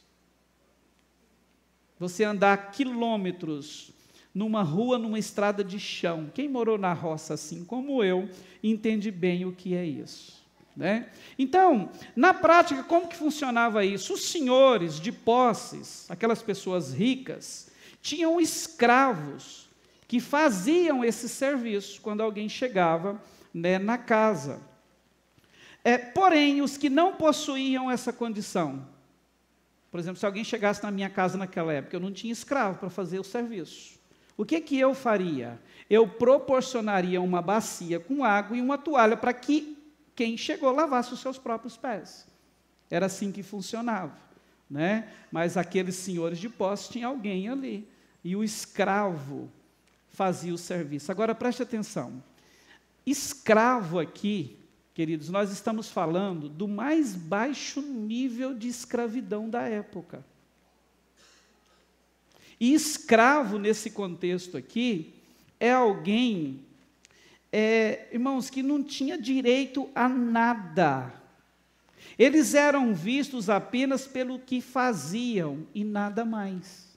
Você andar quilômetros numa rua, numa estrada de chão. Quem morou na roça assim como eu, entende bem o que é isso. Né? Então, na prática, como que funcionava isso? Os senhores de posses, aquelas pessoas ricas, tinham escravos que faziam esse serviço quando alguém chegava, né, na casa. Porém, os que não possuíam essa condição, por exemplo, se alguém chegasse na minha casa naquela época, eu não tinha escravo para fazer o serviço. O que que eu faria? Eu proporcionaria uma bacia com água e uma toalha para que quem chegou lavasse os seus próprios pés. Era assim que funcionava, né? Mas aqueles senhores de posse tinha alguém ali, e o escravo fazia o serviço. Agora preste atenção, escravo aqui, queridos, nós estamos falando do mais baixo nível de escravidão da época. E escravo nesse contexto aqui é alguém, irmãos, que não tinha direito a nada. Eles eram vistos apenas pelo que faziam e nada mais.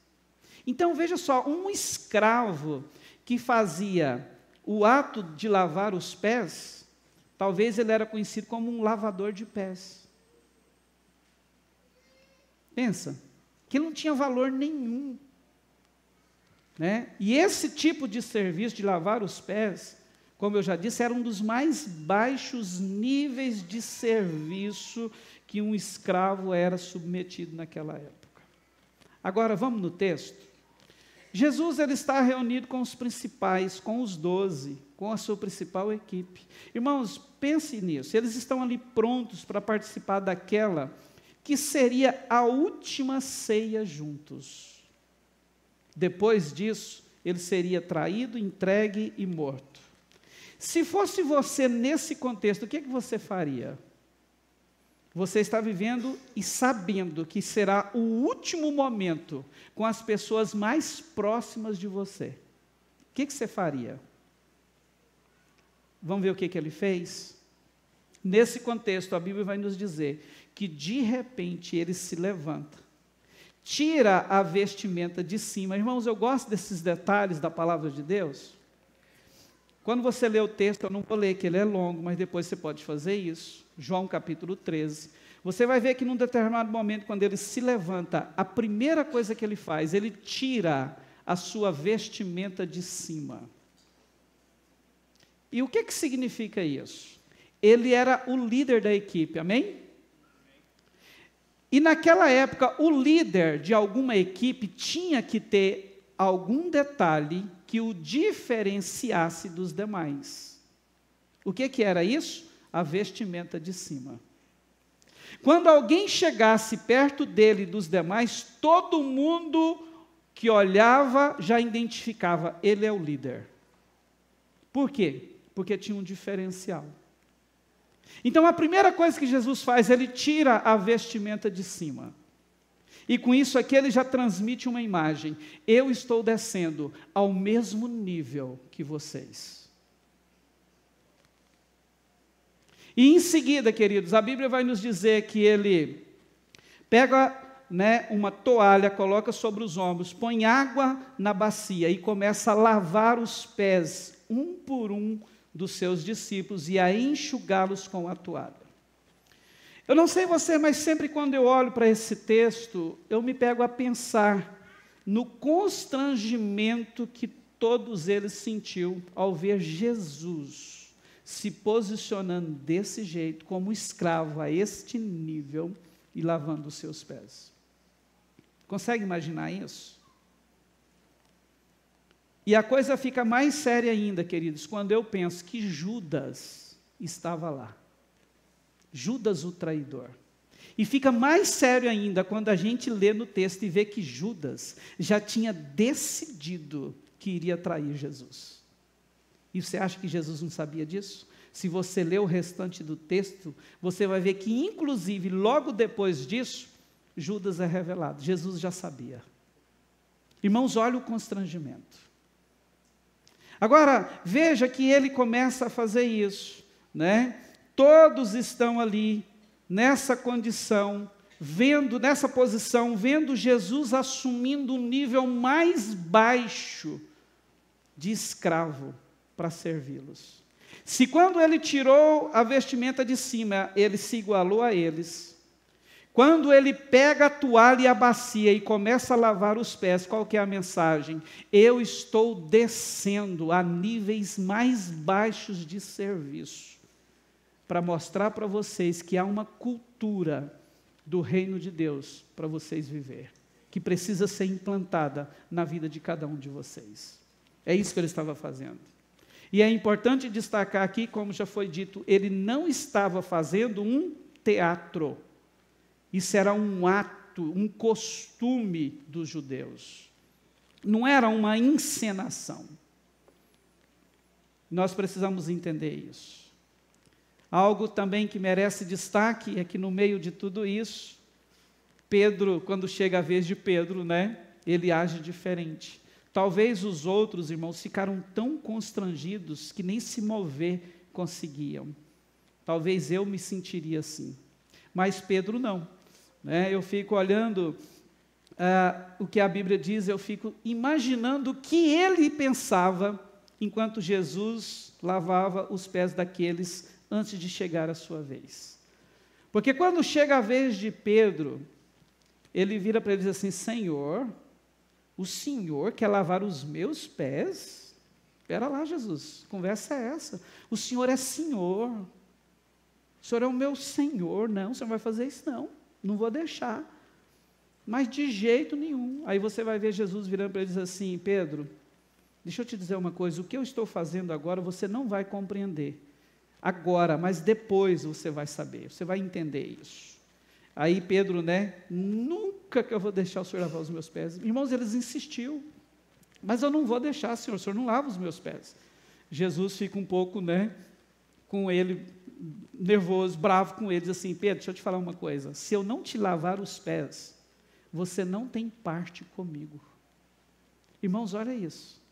Então, veja só, um escravo que fazia o ato de lavar os pés, talvez ele era conhecido como um lavador de pés. Pensa, que não tinha valor nenhum. Né? E esse tipo de serviço de lavar os pés, como eu já disse, era um dos mais baixos níveis de serviço que um escravo era submetido naquela época. Agora, vamos no texto. Jesus ele está reunido com os principais, com os 12, com a sua principal equipe. Irmãos, pense nisso, eles estão ali prontos para participar daquela que seria a última ceia juntos. Depois disso, ele seria traído, entregue e morto. Se fosse você nesse contexto, o que você faria? Você está vivendo e sabendo que será o último momento com as pessoas mais próximas de você. O que você faria? Vamos ver o que ele fez? Nesse contexto, a Bíblia vai nos dizer que, de repente, ele se levanta, tira a vestimenta de cima. Irmãos, eu gosto desses detalhes da palavra de Deus. Quando você lê o texto, eu não vou ler, que ele é longo, mas depois você pode fazer isso. João capítulo 13. Você vai ver que num determinado momento, quando ele se levanta, a primeira coisa que ele faz, ele tira a sua vestimenta de cima. E o que significa isso? Ele era o líder da equipe, amém? E naquela época, o líder de alguma equipe tinha que ter algum detalhe que o diferenciasse dos demais. O que era isso? A vestimenta de cima. Quando alguém chegasse perto dele e dos demais, todo mundo que olhava já identificava, ele é o líder. Por quê? Porque tinha um diferencial. Então, a primeira coisa que Jesus faz, ele tira a vestimenta de cima. E com isso aqui, ele já transmite uma imagem. Eu estou descendo ao mesmo nível que vocês. E em seguida, queridos, a Bíblia vai nos dizer que ele pega, uma toalha, coloca sobre os ombros, põe água na bacia e começa a lavar os pés, um por um, dos seus discípulos e a enxugá-los com a toalha. Eu não sei você, mas sempre quando eu olho para esse texto, eu me pego a pensar no constrangimento que todos eles sentiu ao ver Jesus se posicionando desse jeito, como escravo a este nível e lavando os seus pés. Consegue imaginar isso? E a coisa fica mais séria ainda, queridos, quando eu penso que Judas estava lá. Judas o traidor. E fica mais sério ainda quando a gente lê no texto e vê que Judas já tinha decidido que iria trair Jesus. E você acha que Jesus não sabia disso? Se você ler o restante do texto, você vai ver que, inclusive, logo depois disso, Judas é revelado. Jesus já sabia. Irmãos, olha o constrangimento. Agora, veja que ele começa a fazer isso, Todos estão ali, nessa condição, nessa posição, vendo Jesus assumindo um nível mais baixo de escravo para servi-los. Se quando ele tirou a vestimenta de cima, ele se igualou a eles, quando ele pega a toalha e a bacia e começa a lavar os pés, qual que é a mensagem? Eu estou descendo a níveis mais baixos de serviço, para mostrar para vocês que há uma cultura do reino de Deus para vocês viver, que precisa ser implantada na vida de cada um de vocês. É isso que ele estava fazendo. E é importante destacar aqui, como já foi dito, ele não estava fazendo um teatro. Isso era um ato, um costume dos judeus. Não era uma encenação. Nós precisamos entender isso. Algo também que merece destaque é que no meio de tudo isso, Pedro, quando chega a vez de Pedro, ele age diferente. Talvez os outros irmãos ficaram tão constrangidos que nem se mover conseguiam. Talvez eu me sentiria assim. Mas Pedro não. Eu fico olhando o que a Bíblia diz, eu fico imaginando o que ele pensava enquanto Jesus lavava os pés daqueles antes de chegar a sua vez. Porque quando chega a vez de Pedro, ele vira para ele e diz assim: Senhor, o Senhor quer lavar os meus pés? Espera lá, Jesus, conversa é essa? O Senhor é Senhor. O Senhor é o meu Senhor. Não, o Senhor não vai fazer isso não. Não vou deixar. Mas de jeito nenhum. Aí você vai ver Jesus virando para ele e diz assim: Pedro, deixa eu te dizer uma coisa, o que eu estou fazendo agora você não vai compreender. Agora, mas depois você vai saber, você vai entender isso. Aí Pedro, nunca que eu vou deixar o Senhor lavar os meus pés. Irmãos, eles insistiu, mas eu não vou deixar, Senhor, o Senhor não lava os meus pés. Jesus fica um pouco, com ele, nervoso, bravo com ele, diz assim: Pedro, deixa eu te falar uma coisa, se eu não te lavar os pés, você não tem parte comigo. Irmãos, olha isso.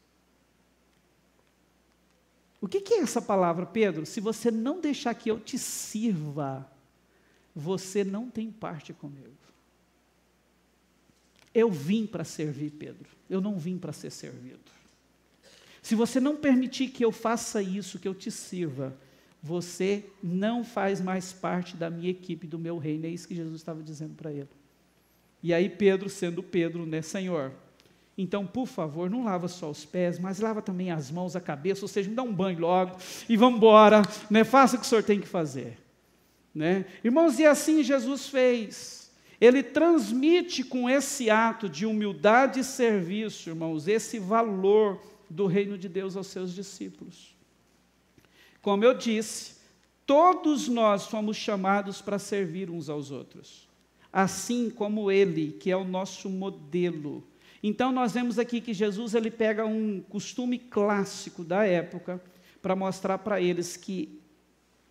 O que é essa palavra, Pedro? Se você não deixar que eu te sirva, você não tem parte comigo. Eu vim para servir, Pedro. Eu não vim para ser servido. Se você não permitir que eu faça isso, que eu te sirva, você não faz mais parte da minha equipe, do meu reino. É isso que Jesus estava dizendo para ele. E aí Pedro, sendo Pedro, né, Senhor, então, por favor, não lava só os pés, mas lava também as mãos, a cabeça, ou seja, me dá um banho logo e vamos embora, né, faça o que o senhor tem que fazer. Né? Irmãos, e assim Jesus fez. Ele transmite com esse ato de humildade e serviço, irmãos, esse valor do reino de Deus aos seus discípulos. Como eu disse, todos nós fomos chamados para servir uns aos outros, assim como ele, que é o nosso modelo. Então nós vemos aqui que Jesus ele pega um costume clássico da época para mostrar para eles que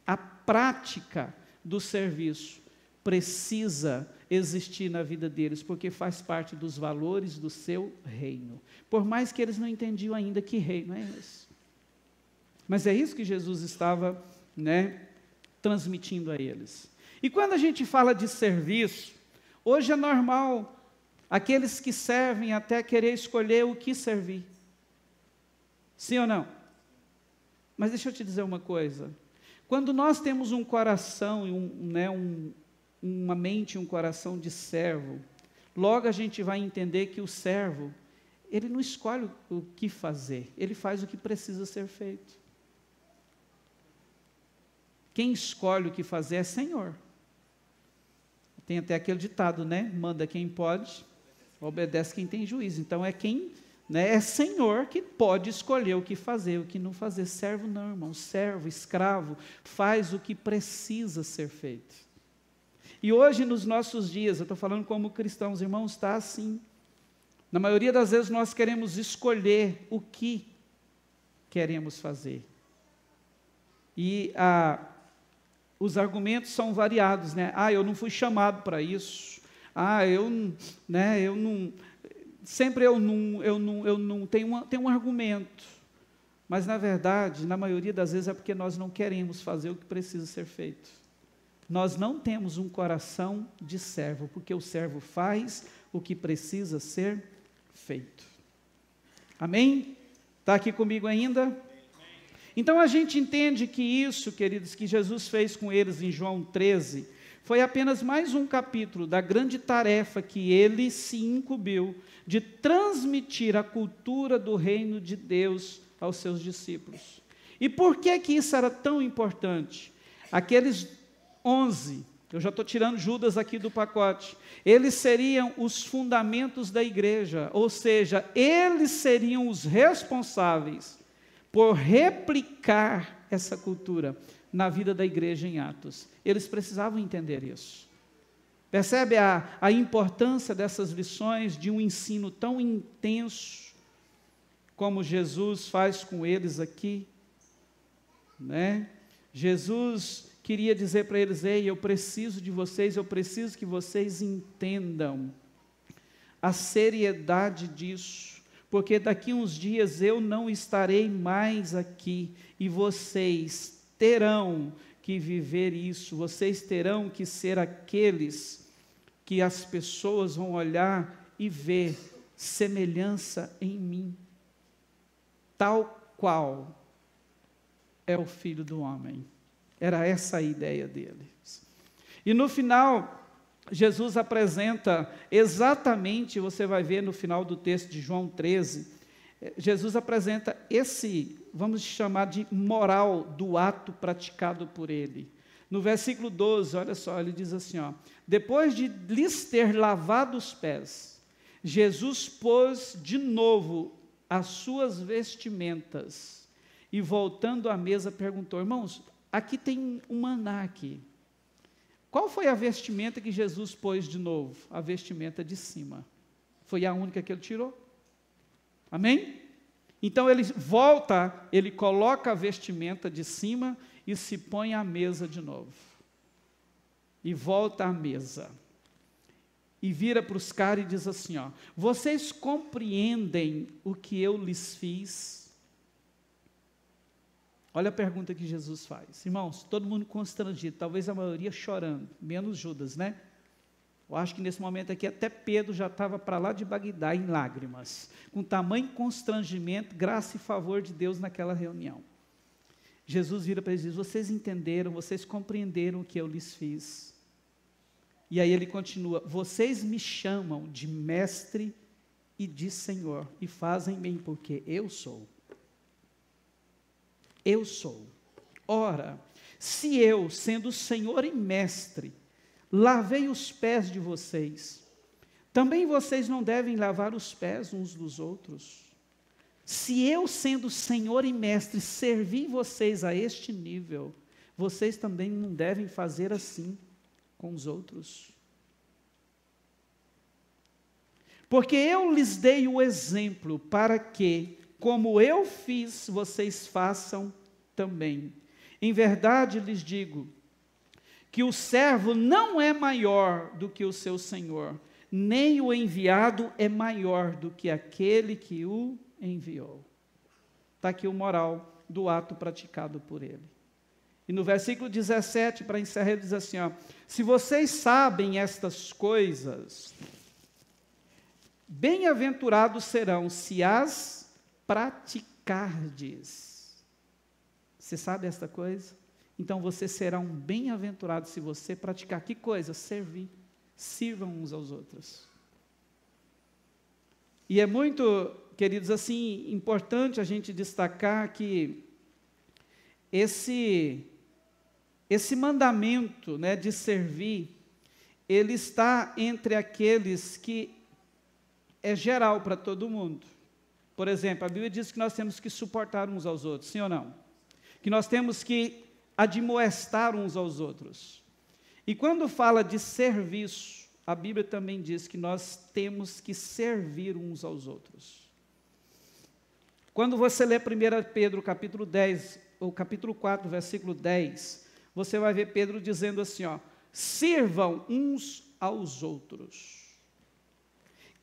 a prática do serviço precisa existir na vida deles, porque faz parte dos valores do seu reino. Por mais que eles não entendiam ainda que reino é esse. Mas é isso que Jesus estava, né, transmitindo a eles. E quando a gente fala de serviço, hoje é normal aqueles que servem até querer escolher o que servir. Sim ou não? Mas deixa eu te dizer uma coisa. Quando nós temos um coração, uma mente e um coração de servo, logo a gente vai entender que o servo, ele não escolhe o que fazer, ele faz o que precisa ser feito. Quem escolhe o que fazer é Senhor. Tem até aquele ditado, né? Manda quem pode, obedece quem tem juízo. Então é quem, né, é Senhor que pode escolher o que fazer, o que não fazer. Servo não, irmão. Servo, escravo, faz o que precisa ser feito. E hoje, nos nossos dias, eu estou falando como cristãos, irmãos, está assim. Na maioria das vezes nós queremos escolher o que queremos fazer. E os argumentos são variados, né? Eu não fui chamado para isso. Eu não tenho um argumento. Mas, na verdade, na maioria das vezes é porque nós não queremos fazer o que precisa ser feito. Nós não temos um coração de servo, porque o servo faz o que precisa ser feito. Amém? Está aqui comigo ainda? Então a gente entende que isso, queridos, que Jesus fez com eles em João 13, foi apenas mais um capítulo da grande tarefa que ele se incumbiu de transmitir a cultura do reino de Deus aos seus discípulos. E por que que isso era tão importante? Aqueles 11, eu já estou tirando Judas aqui do pacote, eles seriam os fundamentos da igreja, ou seja, eles seriam os responsáveis por replicar essa cultura na vida da igreja em Atos. Eles precisavam entender isso. Percebe a importância dessas lições, de um ensino tão intenso, como Jesus faz com eles aqui? Né? Jesus queria dizer para eles: ei, eu preciso de vocês, eu preciso que vocês entendam a seriedade disso, porque daqui uns dias eu não estarei mais aqui, e vocês terão que viver isso, vocês terão que ser aqueles que as pessoas vão olhar e ver semelhança em mim, tal qual é o Filho do Homem. Era essa a ideia deles. E no final, Jesus apresenta exatamente, você vai ver no final do texto de João 13, Jesus apresenta esse, vamos chamar de moral do ato praticado por ele. No versículo 12, olha só, ele diz assim, depois de lhes ter lavado os pés, Jesus pôs de novo as suas vestimentas e, voltando à mesa, perguntou: irmãos, aqui tem um maná aqui. Qual foi a vestimenta que Jesus pôs de novo? A vestimenta de cima. Foi a única que ele tirou. Amém? Então ele volta, ele coloca a vestimenta de cima e se põe à mesa de novo. E volta à mesa. E vira para os caras e diz assim, vocês compreendem o que eu lhes fiz? Olha a pergunta que Jesus faz. Irmãos, todo mundo constrangido, talvez a maioria chorando, menos Judas, né? Eu acho que nesse momento aqui até Pedro já estava para lá de Bagdá em lágrimas, com tamanho constrangimento, graça e favor de Deus naquela reunião. Jesus vira para eles e diz: vocês entenderam, vocês compreenderam o que eu lhes fiz. E aí ele continua: vocês me chamam de mestre e de Senhor, e fazem bem porque eu sou. Eu sou. Ora, se eu, sendo Senhor e mestre, lavei os pés de vocês, também vocês não devem lavar os pés uns dos outros. Se eu, sendo Senhor e mestre, servi vocês a este nível, vocês também não devem fazer assim com os outros. Porque eu lhes dei o exemplo para que, como eu fiz, vocês façam também. Em verdade lhes digo que o servo não é maior do que o seu senhor, nem o enviado é maior do que aquele que o enviou. Está aqui o moral do ato praticado por ele. E no versículo 17, para encerrar, ele diz assim, ó: se vocês sabem estas coisas, bem-aventurados serão se as praticardes. Você sabe esta coisa? Então você será um bem-aventurado se você praticar. Que coisa? Servir. Sirvam uns aos outros. E é muito, queridos, assim, importante a gente destacar que esse mandamento, né, de servir, ele está entre aqueles que é geral para todo mundo. Por exemplo, a Bíblia diz que nós temos que suportar uns aos outros, sim ou não? Que nós temos que admoestar uns aos outros. E quando fala de serviço, a Bíblia também diz que nós temos que servir uns aos outros. Quando você lê 1 Pedro capítulo 10, ou capítulo 4, versículo 10, você vai ver Pedro dizendo assim, ó: sirvam uns aos outros,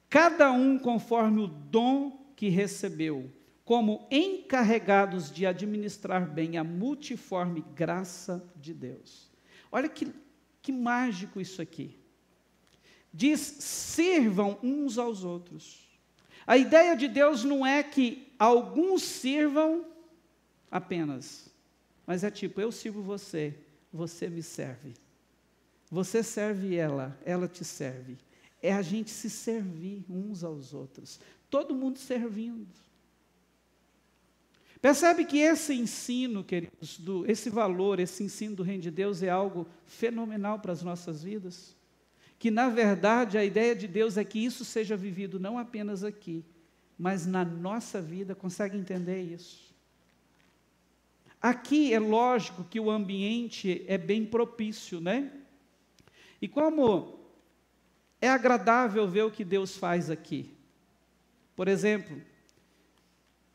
cada um conforme o dom que recebeu, como encarregados de administrar bem a multiforme graça de Deus. Olha que mágico isso aqui. Diz: sirvam uns aos outros. A ideia de Deus não é que alguns sirvam apenas, mas é tipo: eu sirvo você, você me serve. Você serve ela, ela te serve. É a gente se servir uns aos outros. Todo mundo servindo. Percebe que esse ensino, queridos, esse valor, esse ensino do reino de Deus é algo fenomenal para as nossas vidas? Que, na verdade, a ideia de Deus é que isso seja vivido não apenas aqui, mas na nossa vida. Consegue entender isso? Aqui é lógico que o ambiente é bem propício, né? E como é agradável ver o que Deus faz aqui. Por exemplo,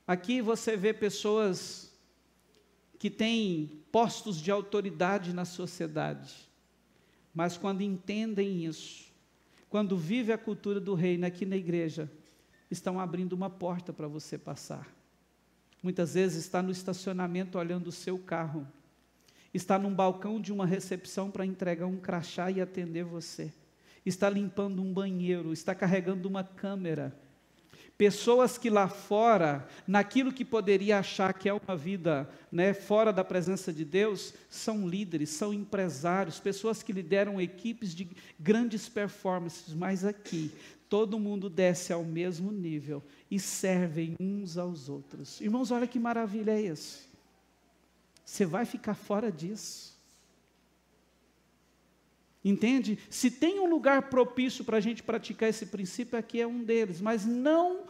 aqui você vê pessoas que têm postos de autoridade na sociedade, mas quando entendem isso, quando vivem a cultura do reino aqui na igreja, estão abrindo uma porta para você passar. Muitas vezes está no estacionamento olhando o seu carro, está num balcão de uma recepção para entregar um crachá e atender você, está limpando um banheiro, está carregando uma câmera. Pessoas que lá fora, naquilo que poderia achar que é uma vida, né, fora da presença de Deus, são líderes, são empresários, pessoas que lideram equipes de grandes performances, mas aqui, todo mundo desce ao mesmo nível e servem uns aos outros. Irmãos, olha que maravilha é isso. Você vai ficar fora disso. Entende? Se tem um lugar propício para a gente praticar esse princípio, aqui é um deles, mas não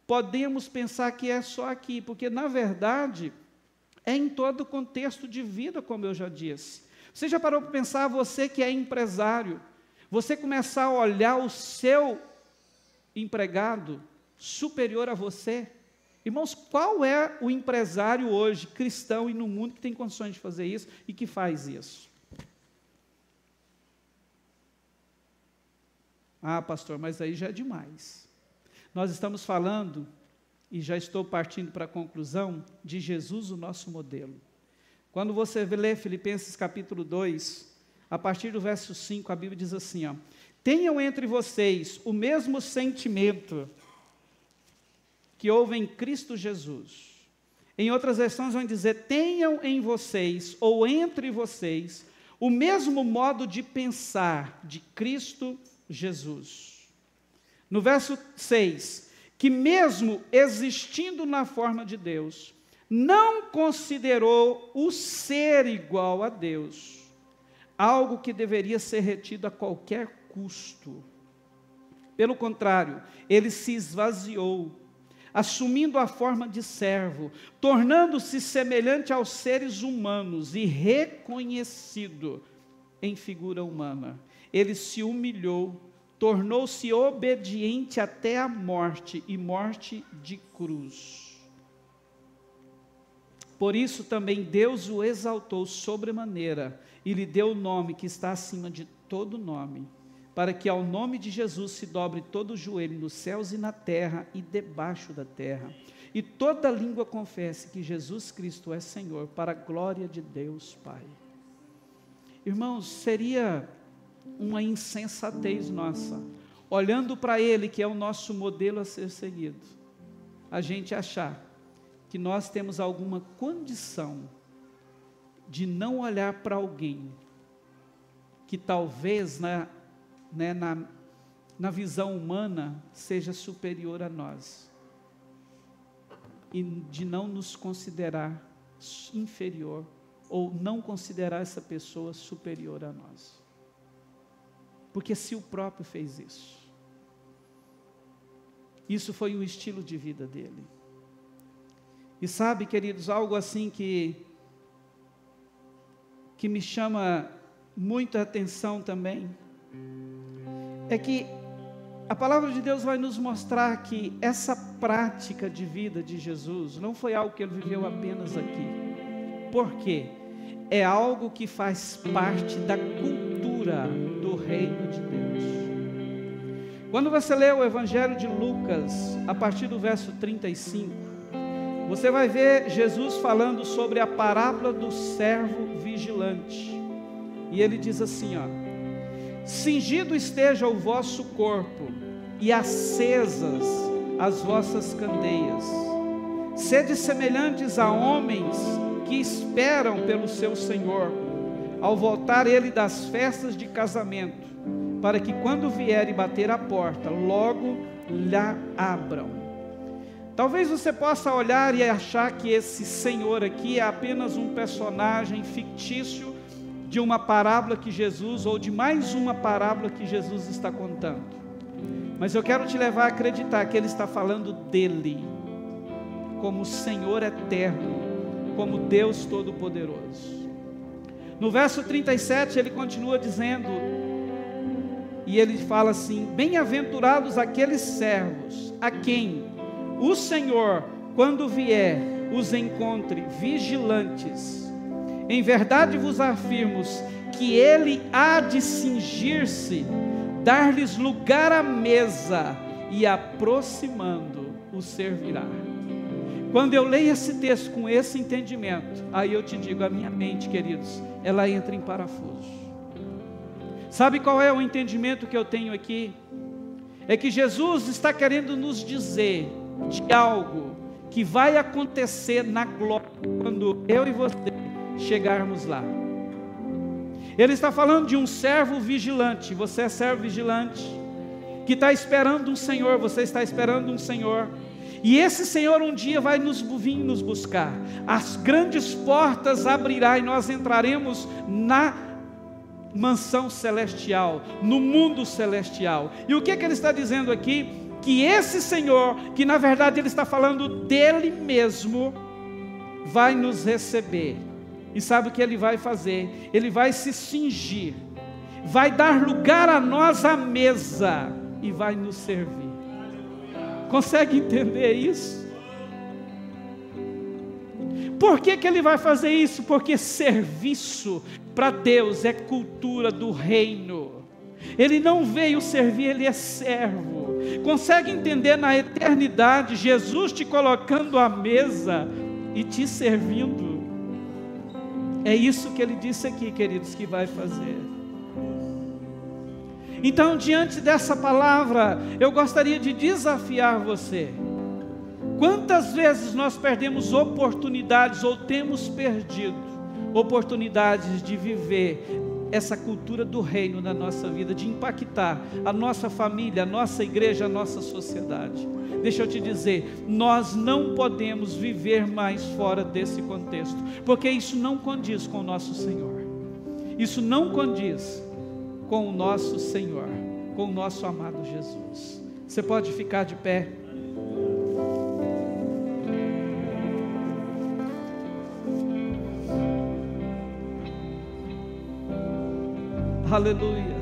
podemos pensar que é só aqui, porque na verdade é em todo o contexto de vida, como eu já disse. Você já parou para pensar, você que é empresário, você começar a olhar o seu empregado superior a você? Irmãos, qual é o empresário hoje, cristão e no mundo, que tem condições de fazer isso e que faz isso? Ah, pastor, mas aí já é demais. Nós estamos falando, e já estou partindo para a conclusão, de Jesus, o nosso modelo. Quando você lê Filipenses capítulo 2, a partir do verso 5, a Bíblia diz assim, ó: tenham entre vocês o mesmo sentimento que houve em Cristo Jesus. Em outras versões vão dizer, tenham em vocês, ou entre vocês, o mesmo modo de pensar de Cristo Jesus. No verso 6, que mesmo existindo na forma de Deus, não considerou o ser igual a Deus, algo que deveria ser retido a qualquer custo. Pelo contrário, ele se esvaziou, assumindo a forma de servo, tornando-se semelhante aos seres humanos e reconhecido em figura humana. Ele se humilhou, tornou-se obediente até a morte, e morte de cruz. Por isso também Deus o exaltou sobremaneira, e lhe deu o nome que está acima de todo nome, para que ao nome de Jesus se dobre todo o joelho nos céus e na terra e debaixo da terra, e toda língua confesse que Jesus Cristo é Senhor, para a glória de Deus Pai. Irmãos, seria uma insensatez nossa, olhando para Ele, que é o nosso modelo a ser seguido, a gente achar que nós temos alguma condição de não olhar para alguém que talvez na visão humana seja superior a nós, e de não nos considerar inferior, ou não considerar essa pessoa superior a nós, porque se o próprio fez isso foi um estilo de vida dele. E sabe, queridos, algo assim que me chama muita atenção também, é que a palavra de Deus vai nos mostrar que essa prática de vida de Jesus não foi algo que ele viveu apenas aqui. Por quê? É algo que faz parte da cultura do reino de Deus. Quando você lê o Evangelho de Lucas, a partir do verso 35, você vai ver Jesus falando sobre a parábola do servo vigilante. E ele diz assim, cingido esteja o vosso corpo e acesas as vossas candeias. Sede semelhantes a homens que esperam pelo seu Senhor, ao voltar ele das festas de casamento, para que quando vier e bater a porta, logo lhe abram. Talvez você possa olhar e achar que esse Senhor aqui é apenas um personagem fictício de uma parábola que Jesus, ou de mais uma parábola que Jesus está contando. Mas eu quero te levar a acreditar que ele está falando dele, como Senhor eterno, como Deus Todo-Poderoso. No verso 37 ele continua dizendo, e ele fala assim, bem-aventurados aqueles servos, a quem o Senhor, quando vier, os encontre vigilantes. Em verdade vos afirmo que ele há de cingir-se, dar-lhes lugar à mesa, e aproximando os servirá. Quando eu leio esse texto com esse entendimento, aí eu te digo, a minha mente, queridos, ela entra em parafuso. Sabe qual é o entendimento que eu tenho aqui? É que Jesus está querendo nos dizer de algo que vai acontecer na glória, quando eu e você chegarmos lá. Ele está falando de um servo vigilante. Você é servo vigilante, que está esperando um Senhor. Você está esperando um Senhor, e esse Senhor um dia vai vir nos buscar. As grandes portas abrirá, e nós entraremos na mansão celestial, no mundo celestial. E o que ele está dizendo aqui? Que esse Senhor, que na verdade ele está falando dele mesmo, vai nos receber. E sabe o que ele vai fazer? Ele vai se cingir, vai dar lugar a nós à mesa e vai nos servir. Consegue entender isso? Por que ele vai fazer isso? Porque serviço para Deus é cultura do reino. Ele não veio servir, ele é servo. Consegue entender na eternidade Jesus te colocando à mesa e te servindo? É isso que ele disse aqui, queridos, que vai fazer. Então, diante dessa palavra, eu gostaria de desafiar você. Quantas vezes nós perdemos oportunidades ou temos perdido oportunidades de viver essa cultura do reino na nossa vida, de impactar a nossa família, a nossa igreja, a nossa sociedade? Deixa eu te dizer, nós não podemos viver mais fora desse contexto, porque isso não condiz com o nosso Senhor, isso não condiz com o nosso Senhor, com o nosso amado Jesus. Você pode ficar de pé? Aleluia.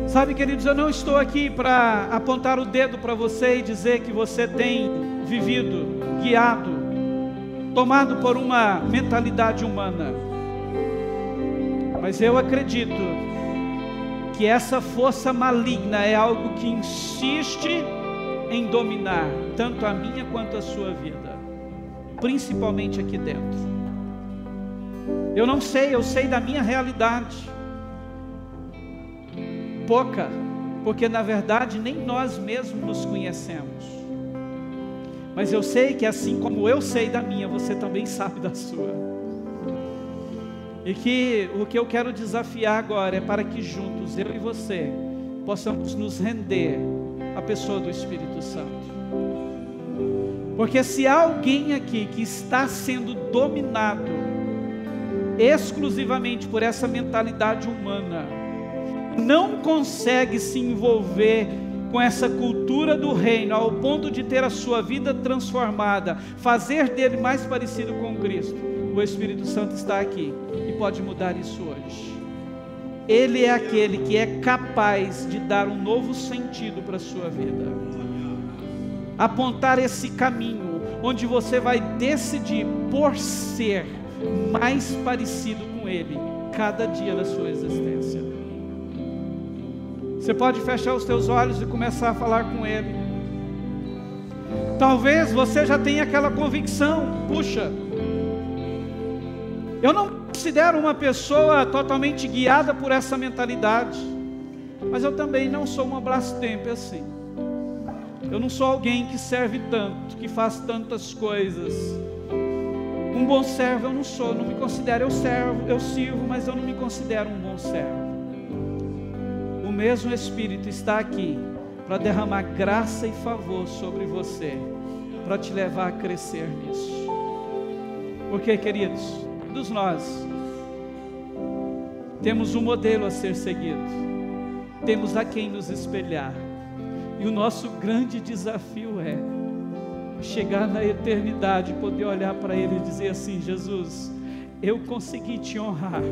Sabe, queridos, eu não estou aqui para apontar o dedo para você e dizer que você tem vivido, guiado, tomado por uma mentalidade humana. Mas eu acredito que essa força maligna é algo que insiste em dominar tanto a minha quanto a sua vida, principalmente aqui dentro. Eu não sei, eu sei da minha realidade, pouca, porque na verdade nem nós mesmos nos conhecemos, mas eu sei que assim como eu sei da minha, você também sabe da sua, e que o que eu quero desafiar agora é para que juntos, eu e você, possamos nos render à pessoa do Espírito Santo, porque se há alguém aqui que está sendo dominado exclusivamente por essa mentalidade humana, não consegue se envolver com essa cultura do reino ao ponto de ter a sua vida transformada, fazer dele mais parecido com Cristo, o Espírito Santo está aqui e pode mudar isso hoje. Ele é aquele que é capaz de dar um novo sentido para a sua vida, apontar esse caminho onde você vai decidir por ser mais parecido com Ele cada dia da sua existência. Você pode fechar os teus olhos e começar a falar com Ele. Talvez você já tenha aquela convicção: puxa, eu não me considero uma pessoa totalmente guiada por essa mentalidade, mas eu também não sou uma Brastemp assim. Eu não sou alguém que serve tanto, que faz tantas coisas. Um bom servo eu não sou, não me considero. Eu sirvo, mas eu não me considero um bom servo. O mesmo Espírito está aqui para derramar graça e favor sobre você, para te levar a crescer nisso. Porque, queridos, todos nós temos um modelo a ser seguido, temos a quem nos espelhar, e o nosso grande desafio é chegar na eternidade, poder olhar para Ele e dizer assim: Jesus, eu consegui te honrar,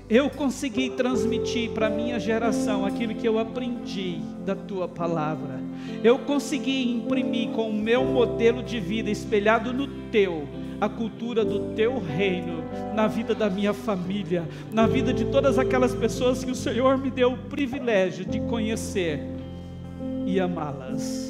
eu consegui transmitir para a minha geração aquilo que eu aprendi da Tua Palavra, eu consegui imprimir com o meu modelo de vida espelhado no Teu, a cultura do Teu reino, na vida da minha família, na vida de todas aquelas pessoas que o Senhor me deu o privilégio de conhecer e amá-las.